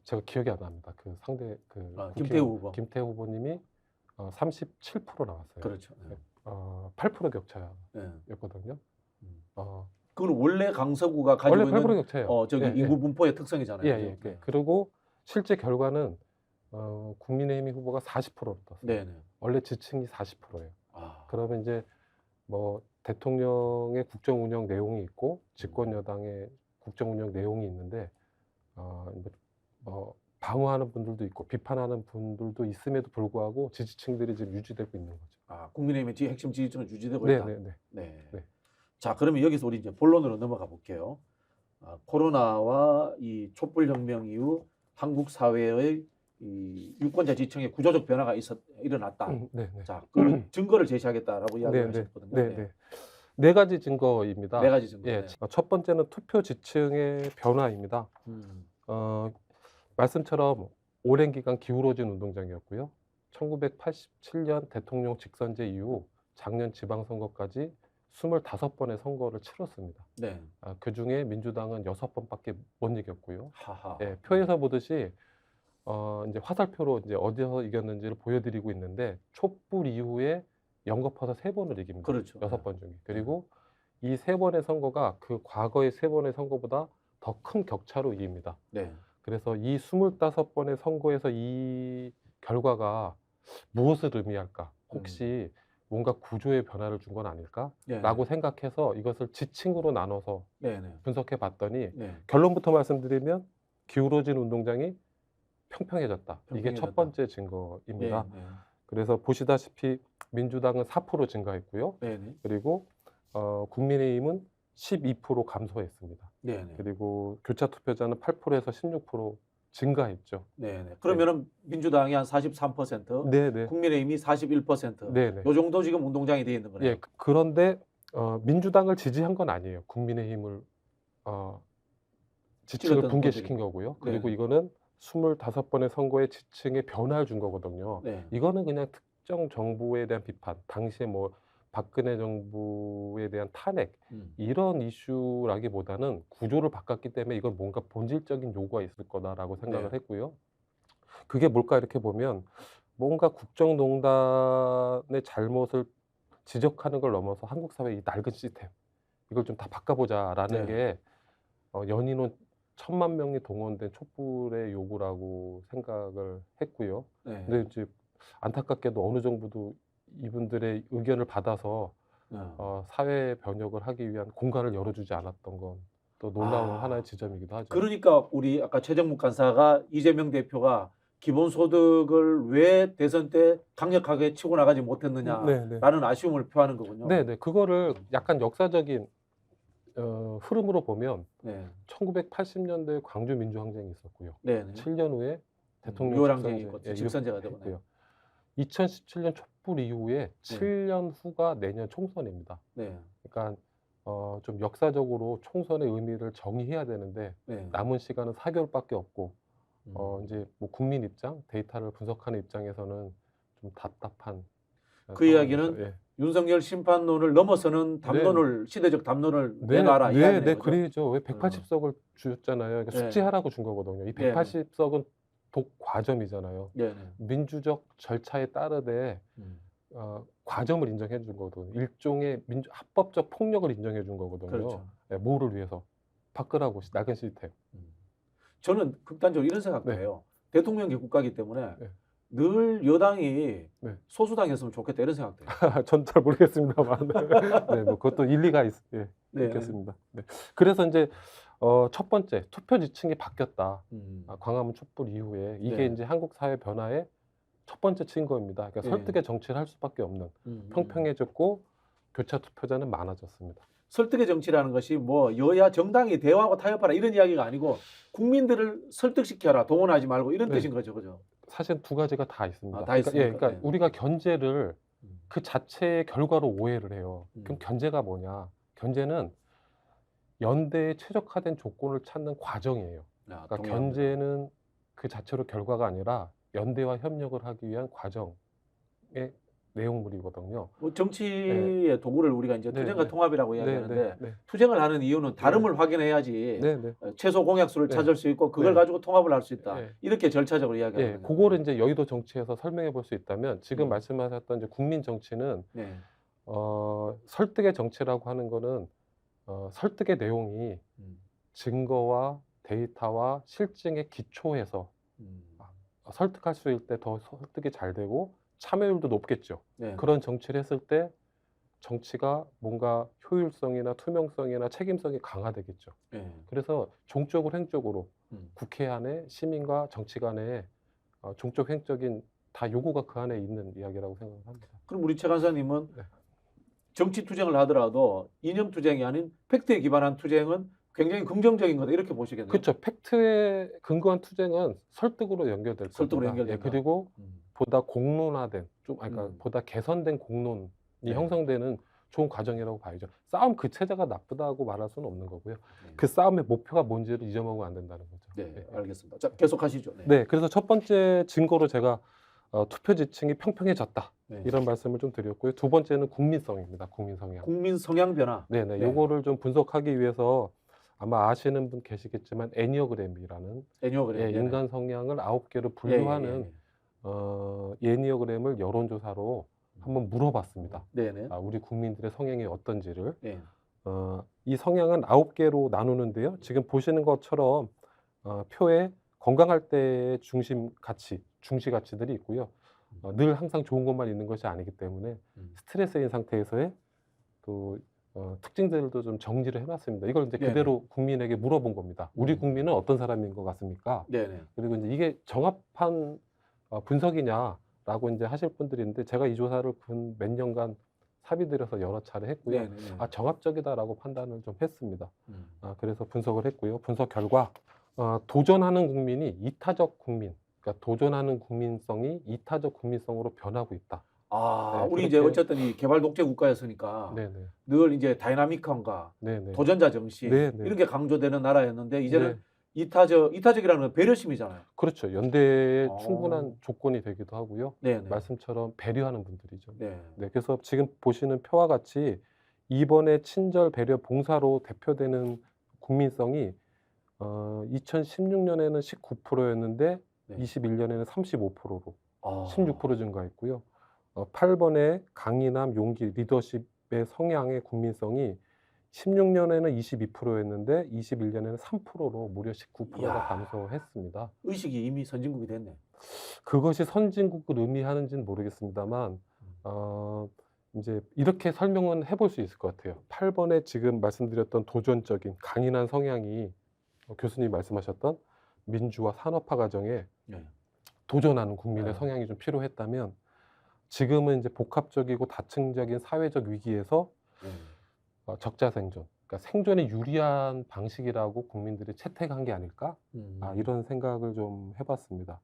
제가 기억이 안 납니다. 그 상대 김태우 후보. 김태우 후보님이 37% 나왔어요. 그렇죠. 네. 8% 격차였거든요. 네. 어, 그건 원래 강서구가 가지고 원래 8% 있는 격차예요. 저기 예, 인구 분포의 특성이잖아요. 예, 예. 네. 그리고 실제 결과는 국민의힘 후보가 40%로 떴어요. 네. 네. 원래 지층이 40%예요. 아. 그러면 이제 뭐 대통령의 국정 운영 내용이 있고 집권 여당의 국정 운영 내용이 있는데 방어하는 분들도 있고 비판하는 분들도 있음에도 불구하고 지지층들이 지금 유지되고 있는 거죠. 국민의힘의 핵심 지지층은 유지되고 네, 있다. 네, 네. 네. 자, 그러면 여기서 우리 이제 본론으로 넘어가 볼게요. 코로나와 이 촛불혁명 이후 한국 사회의 이 유권자 지층의 구조적 변화가 일어났다. 네, 네. 자, 그 증거를 제시하겠다라고 이야기를 네, 하셨거든요. 네, 네. 네 가지 증거입니다. 네 가지 증거. 예, 네. 첫 번째는 투표 지층의 변화입니다. 말씀처럼 오랜 기간 기울어진 운동장이었고요. 1987년 대통령 직선제 이후 작년 지방선거까지 25번의 선거를 치렀습니다. 네. 그 중에 민주당은 6번밖에 못 이겼고요. 하하. 예, 표에서 보듯이 이제 화살표로 이제 어디서 이겼는지를 보여드리고 있는데 촛불 이후에 연거푸서 3번을 이깁니다. 그렇죠. 6번 중에. 그리고 이 3번의 선거가 그 과거의 3번의 선거보다 더 큰 격차로 이깁니다. 네. 그래서 이 25번의 선거에서 이 결과가 무엇을 의미할까? 혹시 뭔가 구조의 변화를 준 건 아닐까? 네. 라고 생각해서 이것을 지층으로 나눠서 네. 네. 분석해 봤더니 네. 결론부터 말씀드리면 기울어진 운동장이 평평해졌다. 이게 평평해졌다. 첫 번째 증거입니다. 네. 네. 그래서 보시다시피 민주당은 4% 증가했고요. 네. 네. 그리고 국민의힘은 12% 감소했습니다. 네. 네. 그리고 교차 투표자는 8%에서 16% 증가했죠. 네. 네. 그러면은 민주당이 한 43%, 네, 네. 국민의힘이 41%. 네, 네. 요 정도 지금 운동장이 돼 있는 거네요. 예, 그런데 민주당을 지지한 건 아니에요. 국민의힘을 지층을 찍었던 붕괴시킨 분들이. 거고요. 그리고 네. 이거는 25번의 선거의 지층에 변화를 준 거거든요. 네. 이거는 그냥 특정 정부에 대한 비판, 당시에 뭐 박근혜 정부에 대한 탄핵 이런 이슈라기보다는 구조를 바꿨기 때문에 이건 뭔가 본질적인 요구가 있을 거다라고 생각을 네. 했고요. 그게 뭘까 이렇게 보면 뭔가 국정농단의 잘못을 지적하는 걸 넘어서 한국 사회의 이 낡은 시스템 이걸 좀 다 바꿔보자라는 네. 게 연인원 1,000만 명이 동원된 촛불의 요구라고 생각을 했고요. 네. 근데 이제 안타깝게도 어느 정부도 이분들의 의견을 받아서 사회 변혁을 하기 위한 공간을 열어주지 않았던 건 또 놀라운 하나의 지점이기도 하죠. 그러니까 우리 아까 최정묵 간사가 이재명 대표가 기본소득을 왜 대선 때 강력하게 치고 나가지 못했느냐라는 아쉬움을 표하는 거군요. 네네. 그거를 약간 역사적인 흐름으로 보면 네. 1980년대 광주 민주항쟁이 있었고요. 네. 7년 후에 대통령 유월항쟁이 직선제, 있고 직선제가 되고 했고요. 2017년 촛불 이후에 7년 후가 내년 총선입니다. 네. 그러니까 좀 역사적으로 총선의 의미를 정의해야 되는데 네. 남은 시간은 4개월밖에 없고 이제 뭐 국민 입장, 데이터를 분석하는 입장에서는 좀 답답한 그 상황이죠. 이야기는 예. 윤석열 심판론을 넘어서는 담론을 시대적 담론을 내놔라 이 네, 얘기네요. 그죠? 그래죠. 왜 180석을 주셨잖아요. 그러니까 네. 숙지하라고 준 거거든요. 이 네. 180석은 독과점이잖아요. 네. 민주적 절차에 따르되 과점을 인정해 준 거거든요. 일종의 합법적 폭력을 인정해 준 거거든요. 그렇죠. 예, 뭐를 위해서? 바꾸라고 낡은 시스템. 저는 극단적으로 이런 생각도 네. 해요. 대통령이 국가이기 때문에 네. 늘 여당이 네. 소수당이었으면 좋겠다 이런 생각도 해요. 전 잘 모르겠습니다만. 네, 뭐 그것도 일리가 네. 있겠습니다. 네. 그래서 이제 첫 번째 투표 지층이 바뀌었다. 광화문 촛불 이후에 이게 네. 이제 한국 사회 변화의 첫 번째 증거입니다. 그러니까 네. 설득의 정치를 할 수밖에 없는 평평해졌고 교차 투표자는 많아졌습니다. 설득의 정치라는 것이 뭐 여야 정당이 대화하고 타협하라 이런 이야기가 아니고 국민들을 설득시켜라 동원하지 말고 이런 네. 뜻인 거죠, 그죠? 사실 두 가지가 다 있습니다. 다 그러니까, 있습니까? 그러니까 네. 우리가 견제를 그 자체의 결과로 오해를 해요. 그럼 음. 견제가 뭐냐? 견제는 연대에 최적화된 조건을 찾는 과정이에요. 그러니까 동의합니다. 견제는 그 자체로 결과가 아니라 연대와 협력을 하기 위한 과정의 내용물이거든요. 뭐 정치의 도구를 우리가 이제 네, 투쟁과 네. 통합이라고 네, 이야기하는데 네, 투쟁을 하는 이유는 다름을 확인해야지 네, 네. 최소 공약수를 네. 찾을 수 있고 그걸 네. 가지고 통합을 할 수 있다. 네. 이렇게 절차적으로 이야기하는 예, 거예요. 그거를 이제 여의도 정치에서 설명해 볼 수 있다면 지금 음. 말씀하셨던 이제 국민 정치는 네. 설득의 정치라고 하는 거는 설득의 내용이 증거와 데이터와 실증에 기초해서 설득할 수 있을 때 더 설득이 잘 되고 참여율도 높겠죠. 네. 그런 정치를 했을 때 정치가 뭔가 효율성이나 투명성이나 책임성이 강화되겠죠. 네. 그래서 종적으로 행적으로 음. 국회 안에 시민과 정치 간에 종적 행적인 다 요구가 그 안에 있는 이야기라고 생각합니다. 그럼 우리 최 간사님은 네. 정치 투쟁을 하더라도 이념 투쟁이 아닌 팩트에 기반한 투쟁은 굉장히 긍정적인 거다 이렇게 보시겠네요. 그렇죠. 팩트에 근거한 투쟁은 설득으로 연결될 설득으로 겁니다. 연결된다. 예, 그리고 음. 보다 공론화된 그러니까 음. 보다 개선된 공론이 네. 형성되는 좋은 과정이라고 봐야죠. 싸움 그 체제가 나쁘다고 말할 수는 없는 거고요. 네. 그 싸움의 목표가 뭔지를 잊어먹으면 안 된다는 거죠. 네, 알겠습니다. 자, 계속하시죠. 네. 네, 그래서 첫 번째 증거로 제가 투표 지층이 평평해졌다 네. 이런 말씀을 좀 드렸고요. 두 번째는 국민성입니다. 국민 성향. 국민 성향 변화. 네네, 네. 요거를 좀 분석하기 위해서 아마 아시는 분 계시겠지만 애니어그램이라는 애니어그램. 인간 성향을 9개로 분류하는 애니어그램을 여론조사로 한번 물어봤습니다. 네네. 우리 국민들의 성향이 어떤지를. 네. 이 성향은 9개로 나누는데요. 지금 보시는 것처럼 표에 건강할 때의 중시 가치들이 있고요. 늘 항상 좋은 것만 있는 것이 아니기 때문에 스트레스인 상태에서의 또 특징들도 좀 정리를 해놨습니다. 이걸 이제 네네. 그대로 국민에게 물어본 겁니다. 우리 국민은 어떤 사람인 것 같습니까? 네네. 그리고 이제 이게 정합한 분석이냐라고 이제 하실 분들이 있는데 제가 이 조사를 몇 년간 사비들여서 여러 차례 했고요. 네네. 정합적이다라고 판단을 좀 했습니다. 그래서 분석을 했고요. 분석 결과 도전하는 국민이 이타적 국민, 그러니까 도전하는 국민성이 이타적 국민성으로 변하고 있다. 아, 네, 우리 이제 그렇게- 어쨌든 이 개발 독재 국가였으니까 네네. 늘 이제 다이나믹함과 네네. 도전자 정신 네, 네. 이런 게 강조되는 나라였는데 이제는 네. 이타적이라는 건 배려심이잖아요. 그렇죠. 연대의 어. 충분한 조건이 되기도 하고요. 네, 네. 말씀처럼 배려하는 분들이죠. 네. 네, 그래서 지금 보시는 표와 같이 이번에 친절, 배려, 봉사로 대표되는 국민성이 2016년에는 19%였는데 네. 21년에는 35%로 아. 16% 증가했고요. 8번의 강인함, 용기, 리더십의 성향의 국민성이 16년에는 22%였는데 21년에는 3%로 무려 19%가 이야. 감소했습니다. 의식이 이미 선진국이 됐네. 그것이 선진국을 의미하는지는 모르겠습니다만 이제 이렇게 설명은 해볼 수 있을 것 같아요. 8번에 지금 말씀드렸던 도전적인 강인한 성향이 교수님이 말씀하셨던 민주화 산업화 과정에 네. 도전하는 국민의 네. 성향이 좀 필요했다면 지금은 이제 복합적이고 다층적인 사회적 위기에서 네. 적자생존, 그러니까 생존에 유리한 방식이라고 국민들이 채택한 게 아닐까? 이런 생각을 좀 해봤습니다.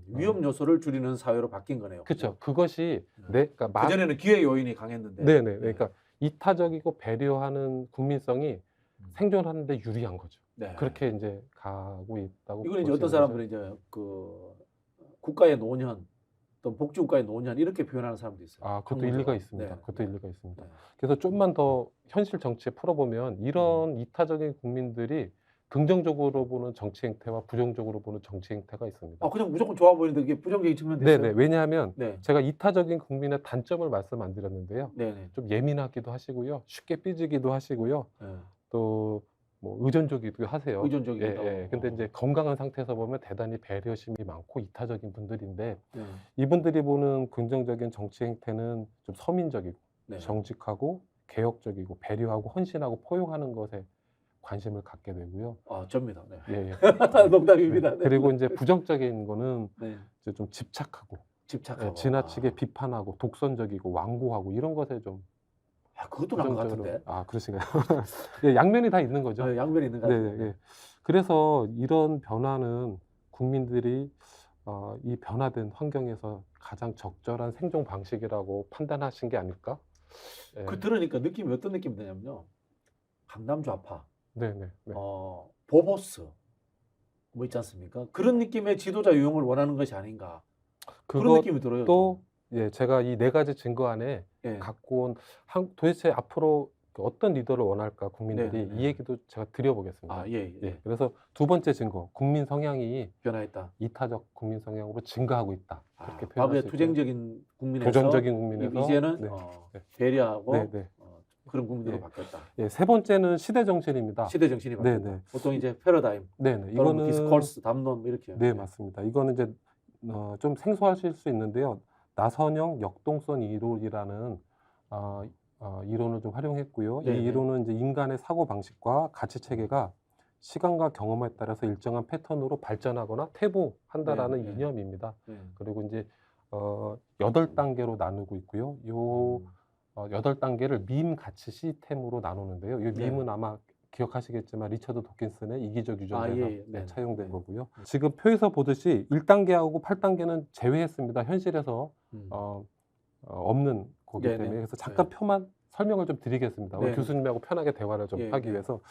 위험 요소를 줄이는 사회로 바뀐 거네요. 그렇죠. 그것이 네. 그러니까 그전에는 기회 요인이 강했는데. 네네. 그러니까 이타적이고 배려하는 국민성이 음. 생존하는데 유리한 거죠. 네. 그렇게 이제 가고 있다고. 이건 이제 볼 수 어떤 있는 사람들은 이제 그 국가의 노년, 또 복지국가의 노년 이렇게 표현하는 사람도 있어요. 그것도 학문적으로. 일리가 있습니다. 네. 그것도 일리가 있습니다. 네. 그래서 좀만 더 현실 정치에 풀어보면 이런 이타적인 국민들이 긍정적으로 보는 정치 행태와 부정적으로 보는 정치 행태가 있습니다. 그냥 무조건 좋아 보이는데 이게 부정적인 측면도 있어요. 네네. 왜냐하면 네. 제가 이타적인 국민의 단점을 말씀 안 드렸는데요. 네네. 좀 예민하기도 하시고요. 쉽게 삐지기도 하시고요. 네. 또 뭐 의존적이기도 하세요. 의존적이기도 예, 예. 근데 이제 건강한 상태에서 보면 대단히 배려심이 많고 이타적인 분들인데 네. 이분들이 보는 긍정적인 정치 행태는 좀 서민적이고 네. 정직하고 개혁적이고 배려하고 헌신하고 포용하는 것에 관심을 갖게 되고요. 접니다. 네. 예, 예. 농담입니다. 네. 그리고 이제 부정적인 거는 네. 이제 좀 집착하고 집착하고. 지나치게 비판하고 독선적이고 완고하고 이런 것에 좀 그것도 난 것 부정적으로. 같은데. 그러신가요? 예, 양면이 다 있는 거죠. 양면이 있는 것 네, 같은데. 네. 그래서 이런 변화는 국민들이 이 변화된 환경에서 가장 적절한 생존 방식이라고 판단하신 게 아닐까? 예. 그 들으니까 느낌이 어떤 느낌이 드냐면요. 강남 좌파, 네, 네, 네. 보보스 뭐 있지 않습니까? 그런 느낌의 지도자 유형을 원하는 것이 아닌가. 그런 그것도 느낌이 들어요. 예, 제가 이 네 가지 증거 안에 예. 갖고 온 도대체 앞으로 어떤 리더를 원할까 국민들이 네, 네. 이 얘기도 제가 드려보겠습니다. 예. 예, 그래서 두 번째 증거, 국민 성향이 변화했다. 이타적 국민 성향으로 증가하고 있다. 그렇게 표현할 과거에 수 있고요. 투쟁적인 국민에서 도전적인 국민에서 이제는 네. 배려하고 네, 네. 그런 국민으로 예. 바뀌었다. 예, 세 번째는 시대 정신입니다. 시대 정신이 바뀌었다. 네, 네. 보통 이제 패러다임, 네, 네. 이거는 이거는 디스코스, 담론 이렇게. 네, 맞습니다. 이거는 이제 좀 생소하실 수 있는데요. 나선형 역동성 이론이라는 이론을 좀 활용했고요. 네, 이 네. 이론은 이제 인간의 사고 방식과 가치 체계가 시간과 경험에 따라서 일정한 패턴으로 발전하거나 퇴보한다라는 네, 네. 이념입니다. 네. 그리고 이제 8단계로 나누고 있고요. 요 8단계를 밈 가치 시스템으로 나누는데요. 이 네. 밈은 아마 기억하시겠지만 리처드 도킨슨의 이기적 유전자에서 예. 네. 차용된 네. 거고요. 지금 표에서 보듯이 1단계하고 8단계는 제외했습니다. 현실에서 없는 거기 네네. 때문에. 그래서 잠깐 표만 설명을 좀 드리겠습니다. 네네. 교수님하고 편하게 대화를 좀 예, 하기 예. 위해서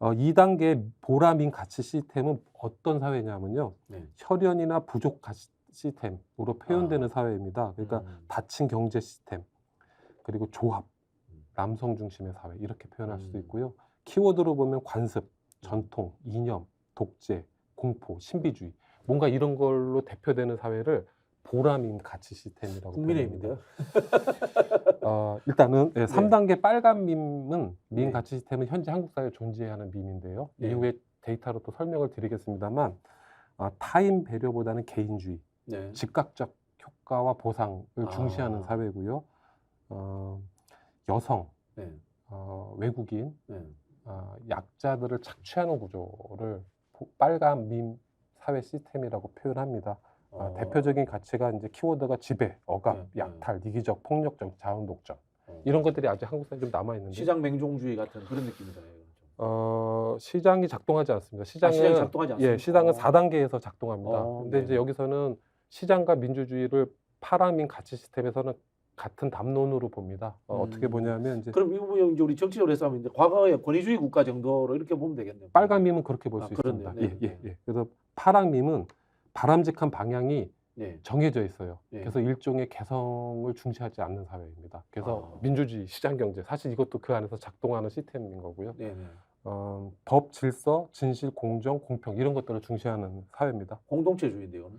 2단계 보라민 가치 시스템은 어떤 사회냐면요. 네. 혈연이나 부족 가치 시스템으로 표현되는 사회입니다. 그러니까 다층 경제 시스템, 그리고 조합, 남성 중심의 사회 이렇게 표현할 수도 있고요. 키워드로 보면 관습, 전통, 이념, 독재, 공포, 신비주의 뭔가 이런 걸로 대표되는 사회를 보라민 가치 시스템이라고 국민의힘인데요. 일단은 네. 3단계 빨간 밈은 밈 네. 가치 시스템은 현재 한국 사회에 존재하는 밈인데요. 네. 이후에 데이터로 또 설명을 드리겠습니다만 타인 배려보다는 개인주의, 네. 즉각적 효과와 보상을 중시하는 사회고요. 여성, 네. 외국인, 네. 약자들을 착취하는 구조를 빨간 밈 사회 시스템이라고 표현합니다. 대표적인 가치가 이제 키워드가 지배, 억압, 네. 약탈, 이기적, 폭력적, 자원 독점 이런 것들이 아직 한국 사회에 좀 남아 있는데 시장 맹종주의 같은 그런 느낌이잖아요. 시장이 작동하지 않습니다. 시장이 작동하지 않습니까? 예, 시장은 4단계에서 작동합니다. 근데 네. 이제 여기서는 시장과 민주주의를 파라민 가치 시스템에서는 같은 담론으로 봅니다. 어떻게 보냐면 이제 그럼 이거 이제 우리 정치적으로 해서 하면 이제 과거의 권위주의 국가 정도로 이렇게 보면 되겠네요. 빨간 밈은 그렇게 볼 수 그렇네요. 있습니다. 네, 예. 그래서 파랑 밈은 바람직한 방향이 네. 정해져 있어요. 네. 그래서 일종의 개성을 중시하지 않는 사회입니다. 그래서 아. 민주주의, 시장경제, 사실 이것도 그 안에서 작동하는 시스템인 거고요. 네, 네. 법, 질서, 진실, 공정, 공평 이런 것들을 중시하는 사회입니다. 공동체주의인데요.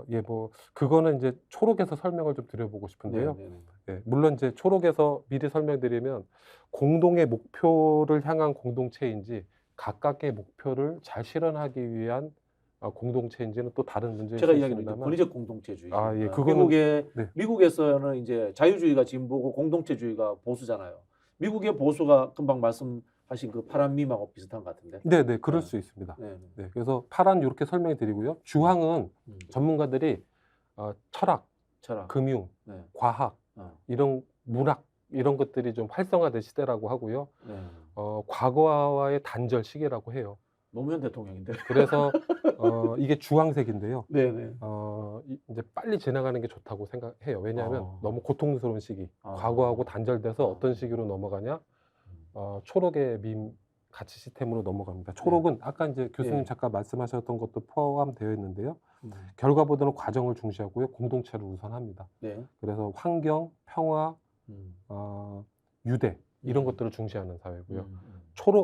예, 뭐 그거는 이제 초록에서 설명을 좀 드려보고 싶은데요. 네, 네, 예, 물론 이제 초록에서 미리 설명드리면 공동의 목표를 향한 공동체인지 각각의 목표를 잘 실현하기 위한 공동체인지는 또 다른 문제일 제가 수 이야기하는 있습니다만. 권위적 공동체주의. 아, 예, 그거는 네. 미국에서는 이제 자유주의가 진보고 공동체주의가 보수잖아요. 미국의 보수가 금방 말씀하신 그 파란 밈하고 비슷한 것 같은데. 네, 그럴 네. 수 있습니다. 네, 네. 네, 그래서 파란 이렇게 설명드리고요. 주황은 전문가들이 철학, 금융, 네. 과학, 이런 문학 이런 것들이 좀 활성화된 시대라고 하고요. 네. 과거와의 단절 시기라고 해요. 노무현 대통령인데. 그래서 이게 주황색인데요. 네네. 이제 빨리 지나가는 게 좋다고 생각해요. 왜냐하면 너무 고통스러운 시기, 아. 과거하고 단절돼서 어떤 시기로 넘어가냐? 초록의 밈 가치 시스템으로 넘어갑니다. 초록은 아까 이제 교수님 네. 잠깐 말씀하셨던 것도 포함되어 있는데요. 결과보다는 과정을 중시하고요, 공동체를 우선합니다. 네. 그래서 환경, 평화, 유대 이런 것들을 중시하는 사회고요.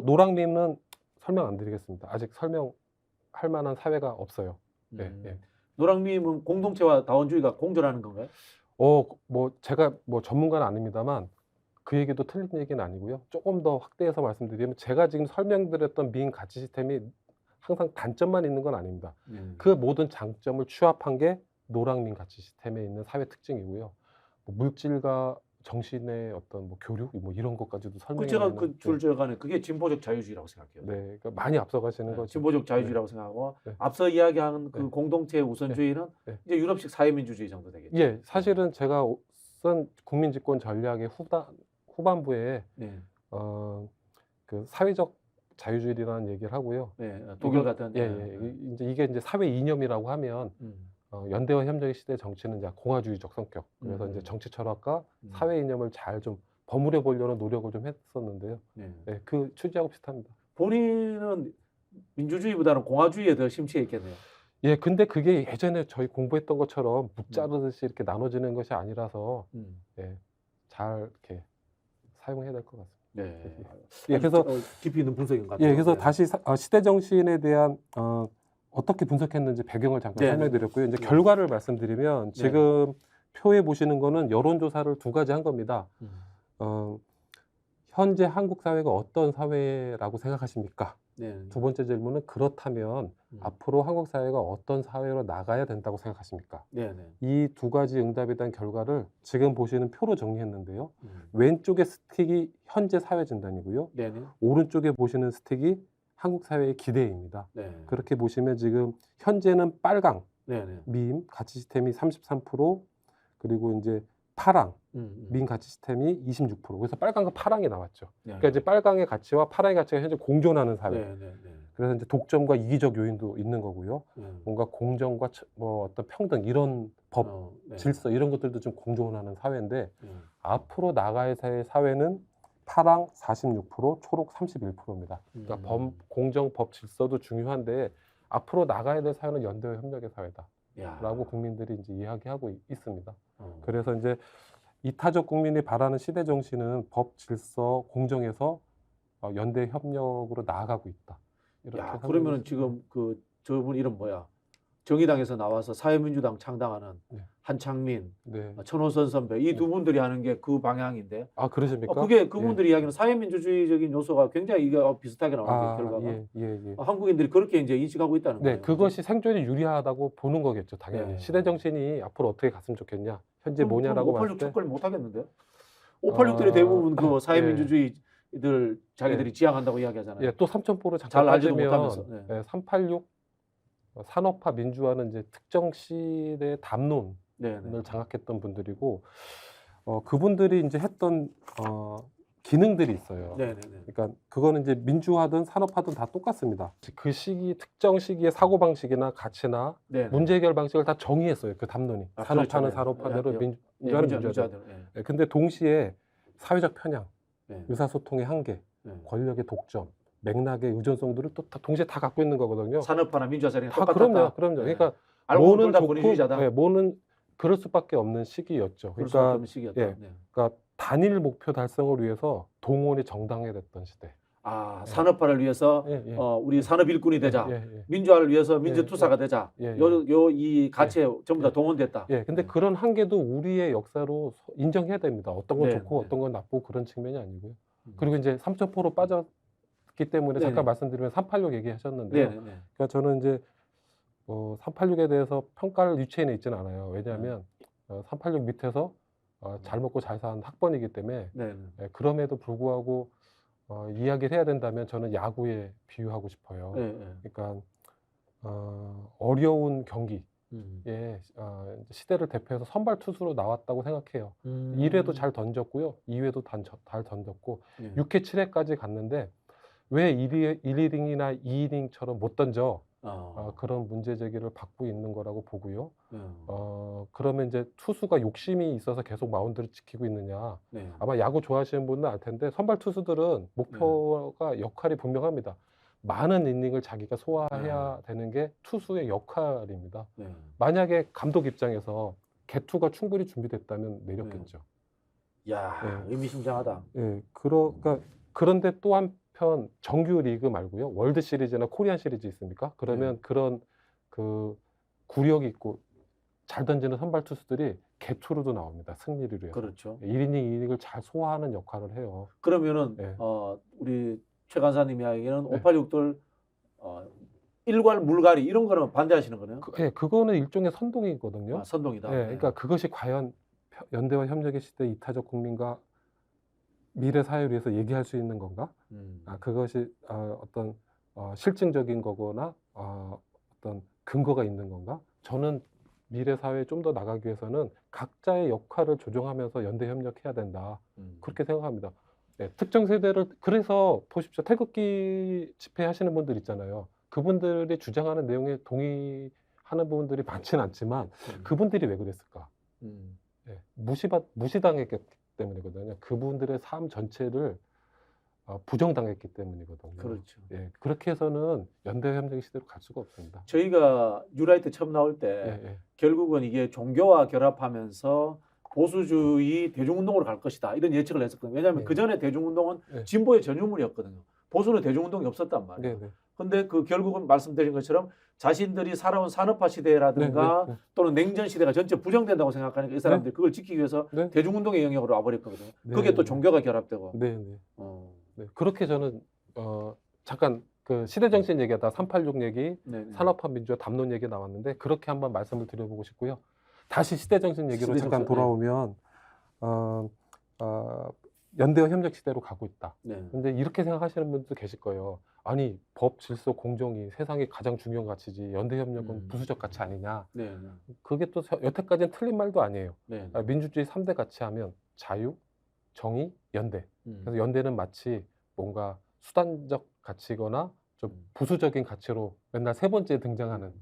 노랑 밈은 설명 안 드리겠습니다. 아직 설명할 만한 사회가 없어요. 네, 네. 노랑밈은 공동체와 다원주의가 공존하는 건가요? 뭐 제가 뭐 전문가는 아닙니다만 그 얘기도 틀린 얘기는 아니고요. 조금 더 확대해서 말씀드리면 제가 지금 설명드렸던 민 가치 시스템이 항상 단점만 있는 건 아닙니다. 그 모든 장점을 취합한 게 노랑민 가치 시스템에 있는 사회 특징이고요. 뭐 물질과 정신의 어떤 뭐 교류 뭐 이런 것까지도 설명해. 제가 그 줄저간에 그게 진보적 자유주의라고 생각해요. 네, 그러니까 많이 앞서가시는 거죠. 진보적 자유주의라고 생각하고 네. 앞서 이야기한 그 네. 공동체 우선주의는 네. 이제 유럽식 사회민주주의 정도 되겠죠. 예, 사실은 제가 쓴 국민집권 전략의 후반부에 그 사회적 자유주의라는 얘기를 하고요. 네, 독일 같은. 이게 이제 사회 이념이라고 하면 연대와 협력의 시대 정치는 이제 공화주의적 성격. 그래서 이제 정치 철학과 사회 이념을 잘 좀 버무려 보려는 노력을 좀 했었는데요. 네, 그 취지하고 비슷합니다. 본인은 민주주의보다는 공화주의에 더 심취해 있겠네요. 예, 근데 그게 예전에 저희 공부했던 것처럼 묵자르듯이 이렇게 나눠지는 것이 아니라서 잘 이렇게 사용해야 될 것 같습니다. 네. 예, 그래서 깊이 있는 분석인 것 같아요. 예, 그래서 다시 시대 정신에 대한 어떻게 분석했는지 배경을 잠깐 설명드렸고요. 이제 결과를 말씀드리면 지금 표에 보시는 거는 여론조사를 2가지 한 겁니다. 현재 한국 사회가 어떤 사회라고 생각하십니까? 두 번째 질문은 그렇다면 앞으로 한국 사회가 어떤 사회로 나가야 된다고 생각하십니까? 이 2가지 응답에 대한 결과를 지금 보시는 표로 정리했는데요. 왼쪽의 스틱이 현재 사회 진단이고요. 오른쪽에 보시는 스틱이 한국 사회의 기대입니다. 그렇게 보시면 지금 현재는 빨강 밈 가치 시스템이 33%, 그리고 이제 파랑 민 가치 시스템이 26%. 그래서 빨강과 파랑이 나왔죠. 그러니까 이제 빨강의 가치와 파랑의 가치가 현재 공존하는 사회. 그래서 이제 독점과 이기적 요인도 있는 거고요. 뭔가 공정과 뭐 어떤 평등 이런 법, 질서 이런 것들도 좀 공존하는 사회인데 앞으로 나가야 할 사회는 파랑 46%, 초록 31%입니다. 그러니까 공정, 법, 질서도 중요한데 앞으로 나가야 될 사회는 연대와 협력의 사회다라고 국민들이 이제 이야기하고 있습니다. 그래서 이제 이타적 국민이 바라는 시대 정신은 법, 질서, 공정에서 연대 협력으로 나아가고 있다. 이렇게 그러면은 지금 그 저분 이름 뭐야? 정의당에서 나와서 사회민주당 창당하는 한창민, 천호선 선배 이 두 분들이 하는 게 그 방향인데. 아, 그러십니까? 그게 그분들이 이야기하는 사회민주주의적인 요소가 굉장히 이게 비슷하게 나오는 게 결과가. 한국인들이 그렇게 이제 인식하고 있다는 거예요. 네, 그것이 생존이 유리하다고 보는 거겠죠, 당연히. 시대 정신이 앞으로 어떻게 갔으면 좋겠냐, 현재 뭐냐라고 봤을 586 때. 척걸 못 하겠는데요? 586들이 대부분 그 사회민주주의들 자기들이 지향한다고 이야기하잖아요. 예, 또 삼천포를 잘 알지도 못하면서. 386 산업화 민주화는 이제 특정 시대의 담론을 장악했던 분들이고, 그분들이 이제 했던 기능들이 있어요. 그러니까 그거는 이제 민주화든 산업화든 다 똑같습니다. 그 시기, 특정 시기의 사고 방식이나 가치나 문제 해결 방식을 다 정의했어요. 그 담론이. 산업화는 산업화대로, 민주화는 민주화, 민주화죠. 민주화대로. 예, 근데 동시에 사회적 편향, 예. 의사소통의 한계, 예. 권력의 독점, 맥락의 의존성들을 또 다 동시에 다 갖고 있는 거거든요. 산업화나 민주화사랑 다 똑같았다. 그럼요. 예. 그러니까 알고 보면 뭐는 둘다 좋고, 권위주의자다. 예, 뭐는 그럴 수밖에 없는 시기였죠. 그럴 수밖에 그러니까, 없는 시기였다. 예. 네. 그러니까 단일 목표 달성을 위해서 동원이 정당화됐던 시대. 아, 산업화를 위해서 예, 예. 우리 산업 일꾼이 되자. 예, 예. 민주화를 위해서 민주투사가 되자. 예, 예. 요 이 가치에 전부 다 예. 동원됐다. 예, 근데 네. 그런 한계도 우리의 역사로 인정해야 됩니다. 어떤 건 네, 좋고 네. 어떤 건 나쁘고 그런 측면이 아니고요. 음. 그리고 이제 3.4로 빠졌기 때문에 잠깐 네네. 말씀드리면 386 얘기하셨는데요. 네, 네, 네. 그러니까 저는 이제 386에 대해서 평가를 유치해내 있지는 않아요. 왜냐하면 386 밑에서 잘 먹고 잘 사는 학번이기 때문에 네, 네. 예, 그럼에도 불구하고 이야기를 해야 된다면 저는 야구에 비유하고 싶어요. 네, 네. 그러니까 어려운 경기 음. 예, 시대를 대표해서 선발 투수로 나왔다고 생각해요. 1회도 잘 던졌고요. 2회도 잘 던졌고 네. 6회, 7회까지 갔는데 왜 1이닝이나 2이닝처럼 못 던져? 그런 문제 제기를 받고 있는 거라고 보고요. 그러면 이제 투수가 욕심이 있어서 계속 마운드를 지키고 있느냐. 네. 아마 야구 좋아하시는 분은 알 텐데 선발 투수들은 목표가 역할이 분명합니다. 많은 이닝을 자기가 소화해야 되는 게 투수의 역할입니다. 네. 만약에 감독 입장에서 개투가 충분히 준비됐다면 내렸겠죠. 야, 네. 의미심장하다. 예, 그러니까 그런데 또 한편 정규 리그 말고요. 월드 시리즈나 코리안 시리즈 있습니까? 그러면 그런 그 구력 있고 잘 던지는 선발 투수들이 개투로도 나옵니다. 승리를 위해서. 그렇죠. 1이닝, 2이닝을 잘 소화하는 역할을 해요. 그러면은 네. 우리 최 간사님이 하기에는 네. 586들 일괄 물갈이 이런 거는 반대하시는 거네요. 그거는 일종의 선동이거든요. 선동이다. 예, 그러니까 그것이 과연 연대와 협력의 시대 이타적 국민과 미래 사회를 위해서 얘기할 수 있는 건가? 그것이 어떤 실증적인 거거나 어떤 근거가 있는 건가? 저는 미래 사회에 좀 더 나가기 위해서는 각자의 역할을 조정하면서 연대 협력해야 된다. 그렇게 생각합니다. 네, 특정 세대를 그래서 보십시오. 태극기 집회하시는 분들 있잖아요. 그분들이 주장하는 내용에 동의하는 부분들이 많지는 않지만 그분들이 왜 그랬을까? 네, 무시당했기 때문이거든요. 그분들의 삶 전체를 부정당했기 때문이거든요. 그렇죠. 예, 그렇게 해서는 연대 협력의 시대로 갈 수가 없습니다. 저희가 뉴라이트 처음 나올 때 예, 예. 결국은 이게 종교와 결합하면서 보수주의 대중운동으로 갈 것이다 이런 예측을 했었거든요. 왜냐하면 네. 그 전에 대중운동은 네. 진보의 전유물이었거든요. 보수는 대중운동이 없었단 말이에요. 네, 네. 근데 그 결국은 말씀드린 것처럼 자신들이 살아온 산업화 시대라든가 네, 네, 네. 또는 냉전 시대가 전체 부정된다고 생각하니까 이 사람들이 그걸 지키기 위해서 네. 대중운동의 영역으로 와버렸거든요. 네, 그게 또 네. 종교가 결합되고. 네, 네. 어. 네, 그렇게 저는 잠깐 그 시대정신 얘기하다 386 얘기, 네, 네. 산업화 민주화 담론 얘기 나왔는데 그렇게 한번 말씀을 드려보고 싶고요. 다시 시대정신 얘기로 시대정신, 잠깐 돌아오면 연대와 협력 시대로 가고 있다. 네. 근데 이렇게 생각하시는 분들도 계실 거예요. 아니 법, 질서, 공정이 세상에 가장 중요한 가치지 연대 협력은 부수적 가치 아니냐. 네, 네. 그게 또 여태까지는 틀린 말도 아니에요. 네. 민주주의 3대 가치 하면 자유, 정의, 연대. 그래서 연대는 마치 뭔가 수단적 가치거나 좀 부수적인 가치로 맨날 세 번째 등장하는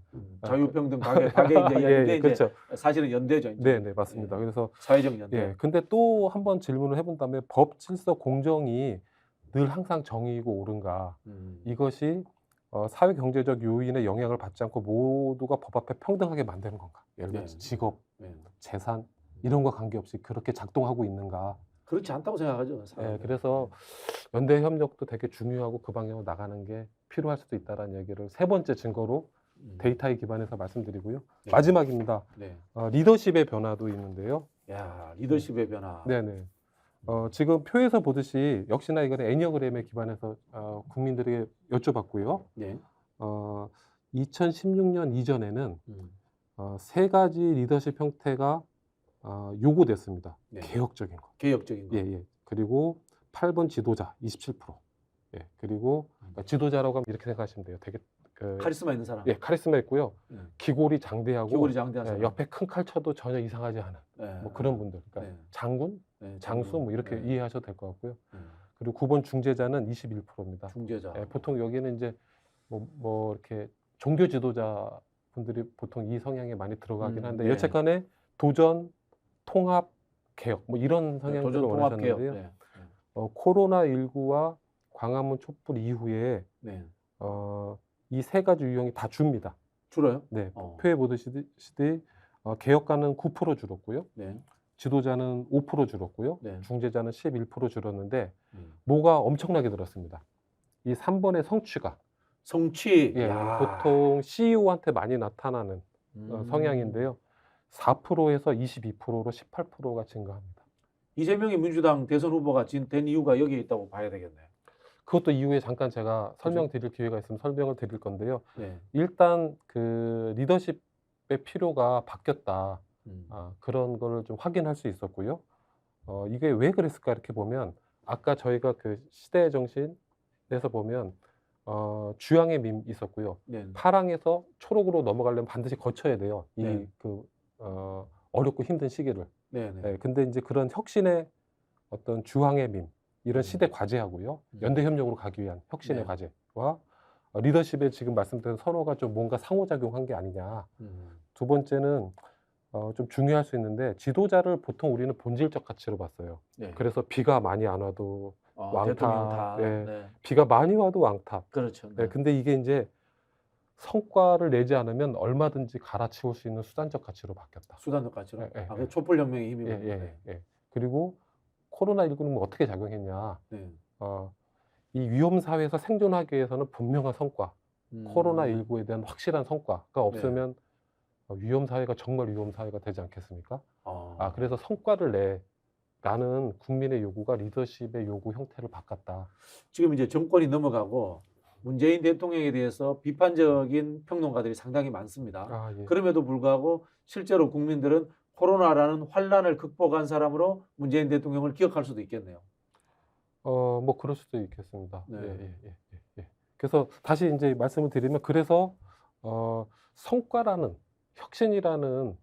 자유평등 가계 이제 이야기인데 예, 그렇죠. 이제 사실은 연대죠. 이제. 네, 네, 맞습니다. 예. 그래서 사회적 연대. 예, 근데 또 한번 질문을 해본다면 법, 질서, 공정이 늘 항상 정의이고 옳은가? 이것이 사회 경제적 요인의 영향을 받지 않고 모두가 법 앞에 평등하게 만드는 건가? 예를 들어서 네. 직업, 네. 재산 이런 거 관계없이 그렇게 작동하고 있는가? 그렇지 않다고 생각하죠. 예, 사람들은. 그래서 연대 협력도 되게 중요하고 그 방향으로 나가는 게 필요할 수도 있다는 얘기를 세 번째 증거로 데이터에 기반해서 말씀드리고요. 네. 마지막입니다. 네. 리더십의 변화도 있는데요. 야, 리더십의 변화. 네네. 지금 표에서 보듯이 역시나 이거는 애니어그램에 기반해서 국민들에게 여쭤봤고요. 네. 2016년 이전에는 세 가지 리더십 형태가 요구됐습니다. 네. 개혁적인 거. 개혁적인 거. 예, 예. 그리고 8번 지도자 27%. 예. 그리고 지도자라고 하면 이렇게 생각하시면 돼요. 되게 카리스마 있는 사람. 예, 카리스마 있고요. 기골이 장대하고 기골이 장대한 예, 사람. 옆에 큰 칼 쳐도 전혀 이상하지 않은 네. 뭐 그런 분들. 그러니까 네. 장군, 네, 장수 뭐 이렇게 네. 이해하셔도 될 것 같고요. 네. 그리고 9번 중재자는 21%입니다. 중재자. 예, 보통 여기는 이제 뭐 이렇게 종교 지도자 분들이 보통 이 성향에 많이 들어가긴 한데 네. 여태간에 도전, 통합 개혁 뭐 이런 성향들을 도전 통합 개혁. 원하셨는데요. 네. 코로나19와 광화문 촛불 이후에 네. 이 세 가지 유형이 다 줍니다. 줄어요? 네, 어. 표에 보듯이 개혁가는 9% 줄었고요. 네. 지도자는 5% 줄었고요. 네. 중재자는 11% 줄었는데 음. 뭐가 엄청나게 들었습니다. 이 3번의 성취가 성취. 예, 야. 보통 CEO한테 많이 나타나는 음. 성향인데요. 4%에서 22%로 18%가 증가합니다. 이재명이 민주당 대선 후보가 된 이유가 여기에 있다고 봐야 되겠네요. 그것도 이후에 잠깐 제가 설명드릴 기회가 있으면 설명을 드릴 건데요. 네. 일단 그 리더십의 필요가 바뀌었다. 음. 그런 거를 좀 확인할 수 있었고요. 이게 왜 그랬을까 이렇게 보면 아까 저희가 그 시대의 정신에서 보면 주황의 밈 있었고요. 네. 파랑에서 초록으로 넘어가려면 반드시 거쳐야 돼요. 네. 어렵고 힘든 시기를. 네. 네. 네, 근데 이제 그런 혁신의 어떤 주황의 밈 이런 시대 과제하고요. 연대 협력으로 가기 위한 혁신의 네. 과제와 리더십에 지금 말씀드린 선호가 좀 뭔가 상호작용한 게 아니냐. 음. 두 번째는 좀 중요할 수 있는데 지도자를 보통 우리는 본질적 가치로 봤어요. 네. 그래서 비가 많이 안 와도 왕탑, 대통령 다. 네. 네. 비가 많이 와도 왕탑. 그렇죠. 네, 근데 이게 이제 성과를 내지 않으면 얼마든지 갈아치울 수 있는 수단적 가치로 바뀌었다. 수단적 가치로. 예, 예, 그 촛불 혁명의 힘이 예, 있는데. 예. 그리고 코로나19는 뭐 어떻게 작용했냐. 네. 이 위험 사회에서 생존하기 위해서는 분명한 성과, 코로나19에 대한 확실한 성과가 없으면 위험 사회가 정말 위험 사회가 되지 않겠습니까? 그래서 성과를 내라는 국민의 요구가 리더십의 요구 형태를 바꿨다. 지금 이제 정권이 넘어가고 문재인 대통령에 대해서 비판적인 평론가들이 상당히 많습니다. 예. 그럼에도 불구하고 실제로 국민들은 코로나라는 환란을 극복한 사람으로 문재인 대통령을 기억할 수도 있겠네요. 뭐 그럴 수도 있겠습니다. 네. 예. 그래서 다시 이제 말씀을 드리면 그래서 성과라는 혁신이라는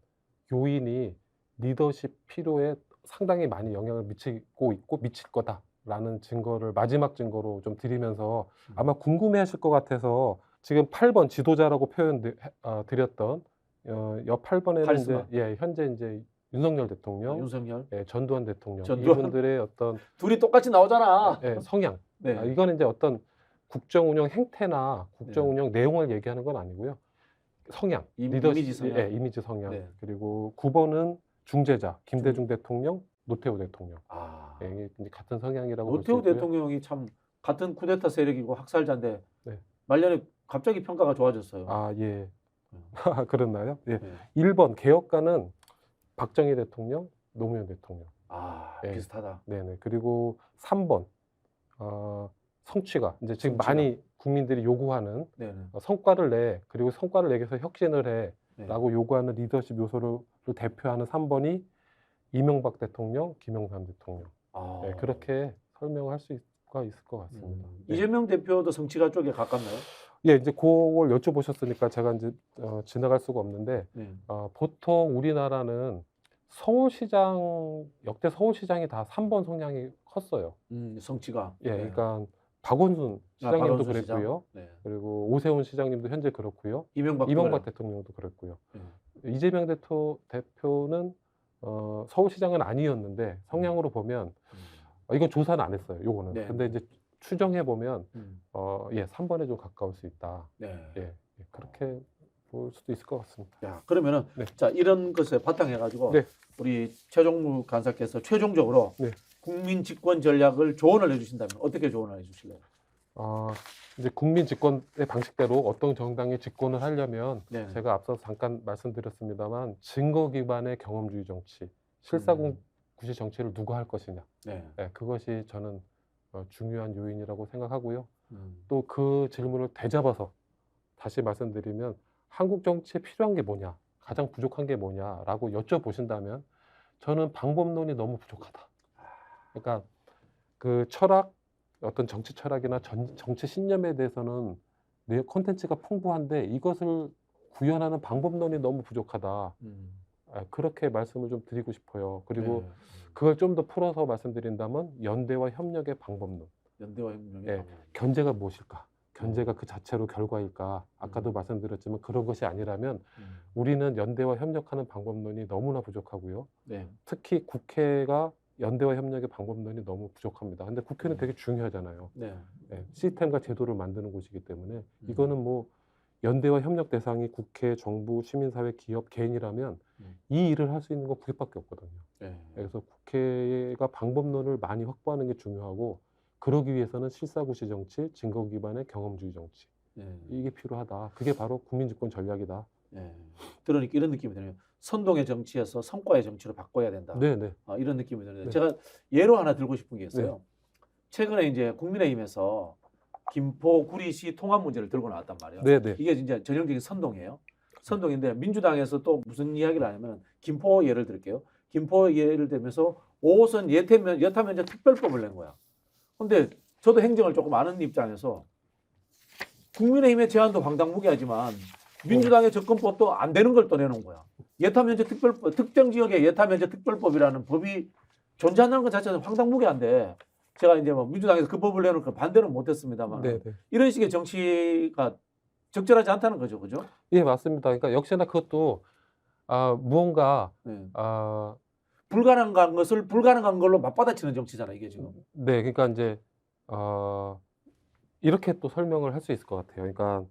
요인이 리더십 필요에 상당히 많이 영향을 미치고 있고 미칠 거다라는 증거를 마지막 증거로 좀 드리면서 아마 궁금해하실 것 같아서 지금 8번 지도자라고 표현 드렸던 옆 8번에는 카리스마. 이제 현재 이제 윤석열 대통령, 윤석열. 전두환 대통령 전두환. 이분들의 어떤 둘이 똑같이 나오잖아. 성향. 네. 이거는 이제 어떤 국정 운영 행태나 국정 운영 내용을 얘기하는 건 아니고요. 성향, 이미지 성향. 이미지 성향. 네. 그리고 9번은 중재자, 김대중 대통령, 노태우 대통령. 이게 이제 같은 성향이라고 볼 수 노태우 있고요. 대통령이 참 같은 쿠데타 세력이고 학살자인데 네. 말년에 갑자기 평가가 좋아졌어요. 예. 그렇나요? 예. 네. 1번 개혁가는 박정희 대통령, 노무현 대통령. 네. 비슷하다. 네네. 그리고 3번 성취가 이제 지금 성취가. 많이 국민들이 요구하는 네네. 성과를 그리고 성과를 내기 위해서 혁신을 네. 라고 요구하는 리더십 요소를 대표하는 3번이 이명박 대통령, 김영삼 대통령. 네, 그렇게 설명할 수가 있을 것 같습니다. 네. 이재명 대표도 성취가 쪽에 가깝나요? 예, 이제 그걸 여쭤보셨으니까 제가 이제 지나갈 수가 없는데 네. 보통 우리나라는 서울시장 역대 서울시장이 다 3번 성향이 컸어요. 성취가. 예, 네. 그러니까 박원순 시장님도 박원순 시장? 그랬고요. 네. 그리고 오세훈 시장님도 현재 그렇고요. 이명박 대통령도 그랬고요. 이재명 대표는 서울시장은 아니었는데 성향으로 보면 이건 조사는 안 했어요. 요거는. 네. 근데 이제 추정해 보면 3번에 좀 가까울 수 있다. 네. 예, 그렇게 볼 수도 있을 것 같습니다. 야, 그러면은 네. 자, 이런 것에 바탕해 가지고 네. 우리 최종무 간사께서 최종적으로 네. 국민 집권 전략을 조언을 해 주신다면 어떻게 조언을 해 주실래요? 이제 국민 집권의 방식대로 어떤 정당이 집권을 하려면 네. 제가 앞서 잠깐 말씀드렸습니다만 증거 기반의 경험주의 정치, 실사구시 정치를 누가 할 것이냐. 네. 네, 그것이 저는 중요한 요인이라고 생각하고요. 음. 또 그 질문을 되잡아서 다시 말씀드리면 한국 정치에 필요한 게 뭐냐, 가장 부족한 게 뭐냐라고 여쭤보신다면 저는 방법론이 너무 부족하다. 그러니까 그 철학, 어떤 정치 철학이나 정치 신념에 대해서는 내 콘텐츠가 풍부한데 이것을 구현하는 방법론이 너무 부족하다. 그렇게 말씀을 좀 드리고 싶어요. 그리고 네. 그걸 좀 더 풀어서 말씀드린다면 연대와 협력의 방법론. 연대와 협력의 예. 방법. 견제가 무엇일까? 견제가 그 자체로 결과일까? 아까도 말씀드렸지만 그런 것이 아니라면 우리는 연대와 협력하는 방법론이 너무나 부족하고요. 네. 특히 국회가 연대와 협력의 방법론이 너무 부족합니다. 근데 국회는 되게 중요하잖아요. 네. 네, 시스템과 제도를 만드는 곳이기 때문에 이거는 뭐 연대와 협력 대상이 국회, 정부, 시민사회, 기업, 개인이라면 이 일을 할 수 있는 건 국회밖에 없거든요. 네. 그래서 국회가 방법론을 많이 확보하는 게 중요하고 그러기 위해서는 실사구시 정치, 증거 기반의 경험주의 정치 네. 이게 필요하다. 그게 바로 국민주권 전략이다. 네. 들으니까 이런 느낌이 드네요. 선동의 정치에서 성과의 정치로 바꿔야 된다. 네네. 이런 느낌이 드는데 네. 제가 예로 하나 들고 싶은 게 있어요. 최근에 이제 국민의힘에서 김포 구리시 통합 문제를 들고 나왔단 말이에요. 네네. 이게 진짜 전형적인 선동이에요. 선동인데 민주당에서 또 무슨 이야기를 하냐면 김포 예를 들게요. 김포 예를 들면서 5호선 여타 면제 특별법을 낸 거야. 근데 저도 행정을 조금 아는 입장에서 국민의힘의 제안도 황당무계하지만 민주당의 접근법도 안 되는 걸 또 내놓은 거야. 예타면제 특별법, 특정 지역의 예타면제 특별법이라는 법이 존재한다는 것 자체는 황당무계한데 제가 이제 뭐 민주당에서 그 법을 내놓고 반대는 못했습니다만 네네. 이런 식의 정치가 적절하지 않다는 거죠, 그죠? 예, 맞습니다. 그러니까 역시나 그것도 무언가 네. 아, 불가능한 걸로 맞받아치는 정치잖아, 이게 지금. 네, 그러니까 이제 이렇게 또 설명을 할 수 있을 것 같아요. 그러니까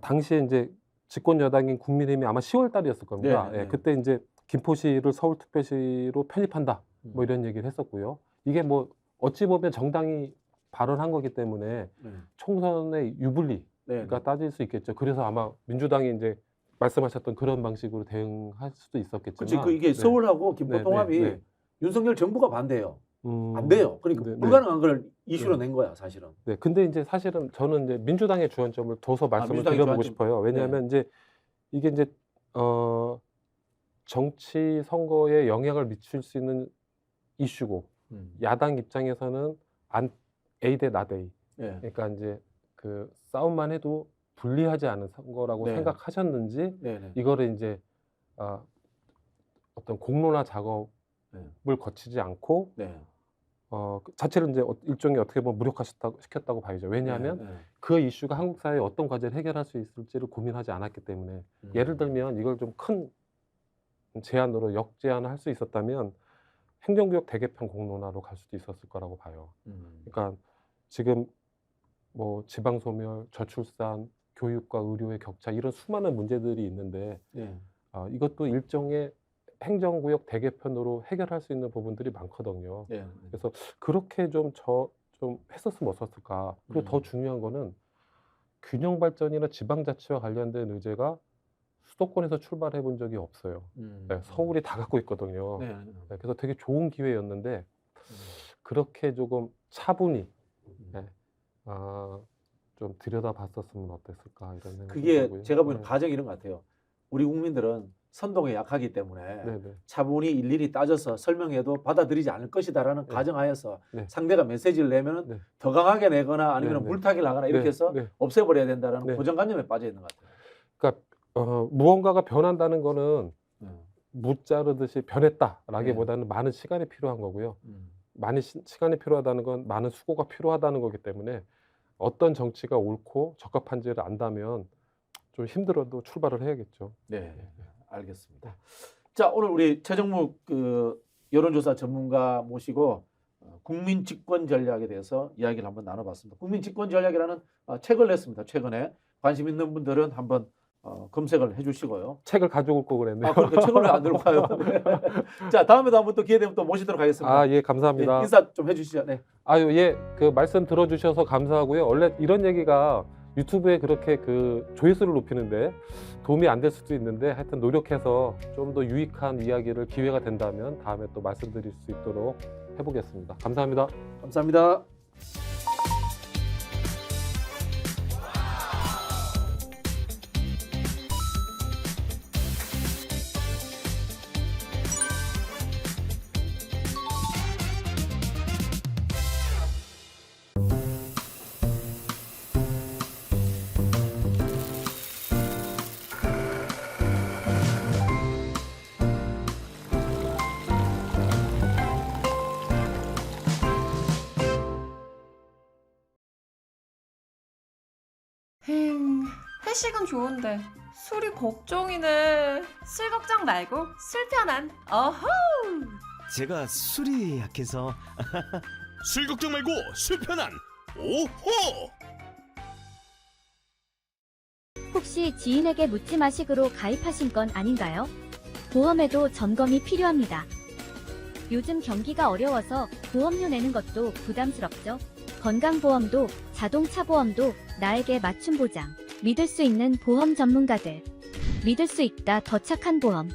당시에 이제 집권 여당인 국민의힘이 아마 10월 달이었을 겁니다. 네, 네. 예, 그때 이제 김포시를 서울특별시로 편입한다. 뭐 이런 얘기를 했었고요. 이게 뭐 어찌 보면 정당이 발언한 거기 때문에 네. 총선의 유불리가 네. 따질 수 있겠죠. 그래서 아마 민주당이 이제 말씀하셨던 그런 방식으로 대응할 수도 있었겠지만. 그렇지, 이게 네. 서울하고 김포 네, 통합이 네, 네. 윤석열 정부가 반대해요. 안 돼요. 그러니까 네, 네. 불가능한 걸 이슈로 네. 낸 거야, 사실은. 네, 근데 이제 사실은 저는 이제 민주당의 주안점을 둬서 말씀을 민주당의 드려보고 주안점. 싶어요. 왜냐하면 이제 이게 이제 정치 선거에 영향을 미칠 수 있는 이슈고 야당 입장에서는 A 대 나 대. 네. 그러니까 이제 그 싸움만 해도 불리하지 않은 선거라고 네. 생각하셨는지 네, 네. 이거를 이제 어떤 공론화 작업을 거치지 않고 네. 그 자체를 이제 일종의 어떻게 보면 무력화시켰다고 봐야죠. 왜냐하면 네, 네. 그 이슈가 한국 사회에 어떤 과제를 해결할 수 있을지를 고민하지 않았기 때문에 예를 들면 이걸 좀 큰 제안으로 역제안을 할 수 있었다면 행정구역 대개편 공론화로 갈 수도 있었을 거라고 봐요. 그러니까 지금 뭐 지방 소멸, 저출산, 교육과 의료의 격차 이런 수많은 문제들이 있는데 네. 이것도 일종의 행정구역 대개편으로 해결할 수 있는 부분들이 많거든요. 네. 그래서 그렇게 좀 했었으면 어땠을까. 그리고 더 중요한 거는 균형 발전이나 지방자치와 관련된 의제가 수도권에서 출발해 본 적이 없어요. 네, 서울이 다 갖고 있거든요. 네. 네, 그래서 되게 좋은 기회였는데 그렇게 조금 차분히 좀 들여다봤었으면 어땠을까 이런 생각이 그게 들고요. 제가 보기엔 네. 가정이 이런 것 같아요. 우리 국민들은 선동에 약하기 때문에 네네. 차분히 일일이 따져서 설명해도 받아들이지 않을 것이다라는 네. 가정하에서 네. 상대가 메시지를 내면은 네. 더 강하게 내거나 아니면 네, 네. 물타기를 하거나 이렇게 네, 해서 네. 없애버려야 된다는 네. 고정관념에 빠져 있는 것 같아요. 그러니까 무언가가 변한다는 거는 네. 무 자르듯이 변했다라기보다는 많은 시간이 필요한 거고요. 많은 시간이 필요하다는 건 많은 수고가 필요하다는 거기 때문에 어떤 정치가 옳고 적합한지를 안다면 좀 힘들어도 출발을 해야겠죠. 네, 알겠습니다. 자, 오늘 우리 최정무 여론조사 전문가 모시고 국민 집권 전략에 대해서 이야기를 한번 나눠봤습니다. 국민 집권 전략이라는 책을 냈습니다. 최근에 관심 있는 분들은 한번 검색을 해주시고요. 책을 가져올 거 그랬네요. 그러니까 책을 왜 안 들고 가요? 자, 다음에도 한번 또 기회 되면 또 모시도록 하겠습니다. 예, 감사합니다. 네, 인사 좀 해주시죠. 네. 예, 그 말씀 들어주셔서 감사하고요. 원래 이런 얘기가 유튜브에 그렇게 그 조회수를 높이는데 도움이 안 될 수도 있는데 하여튼 노력해서 좀 더 유익한 이야기를 기회가 된다면 다음에 또 말씀드릴 수 있도록 해보겠습니다. 감사합니다. 감사합니다. 회식은 좋은데 술이 걱정이네. 술 걱정 말고 술 편한. 어허. 제가 술이 약해서 술 걱정 말고 술 편한 오호. 혹시 지인에게 묻지 마식으로 가입하신 건 아닌가요? 보험에도 점검이 필요합니다. 요즘 경기가 어려워서 보험료 내는 것도 부담스럽죠? 건강보험도 자동차 보험도 나에게 맞춤 보장. 믿을 수 있는 보험 전문가들. 믿을 수 있다 더 착한 보험.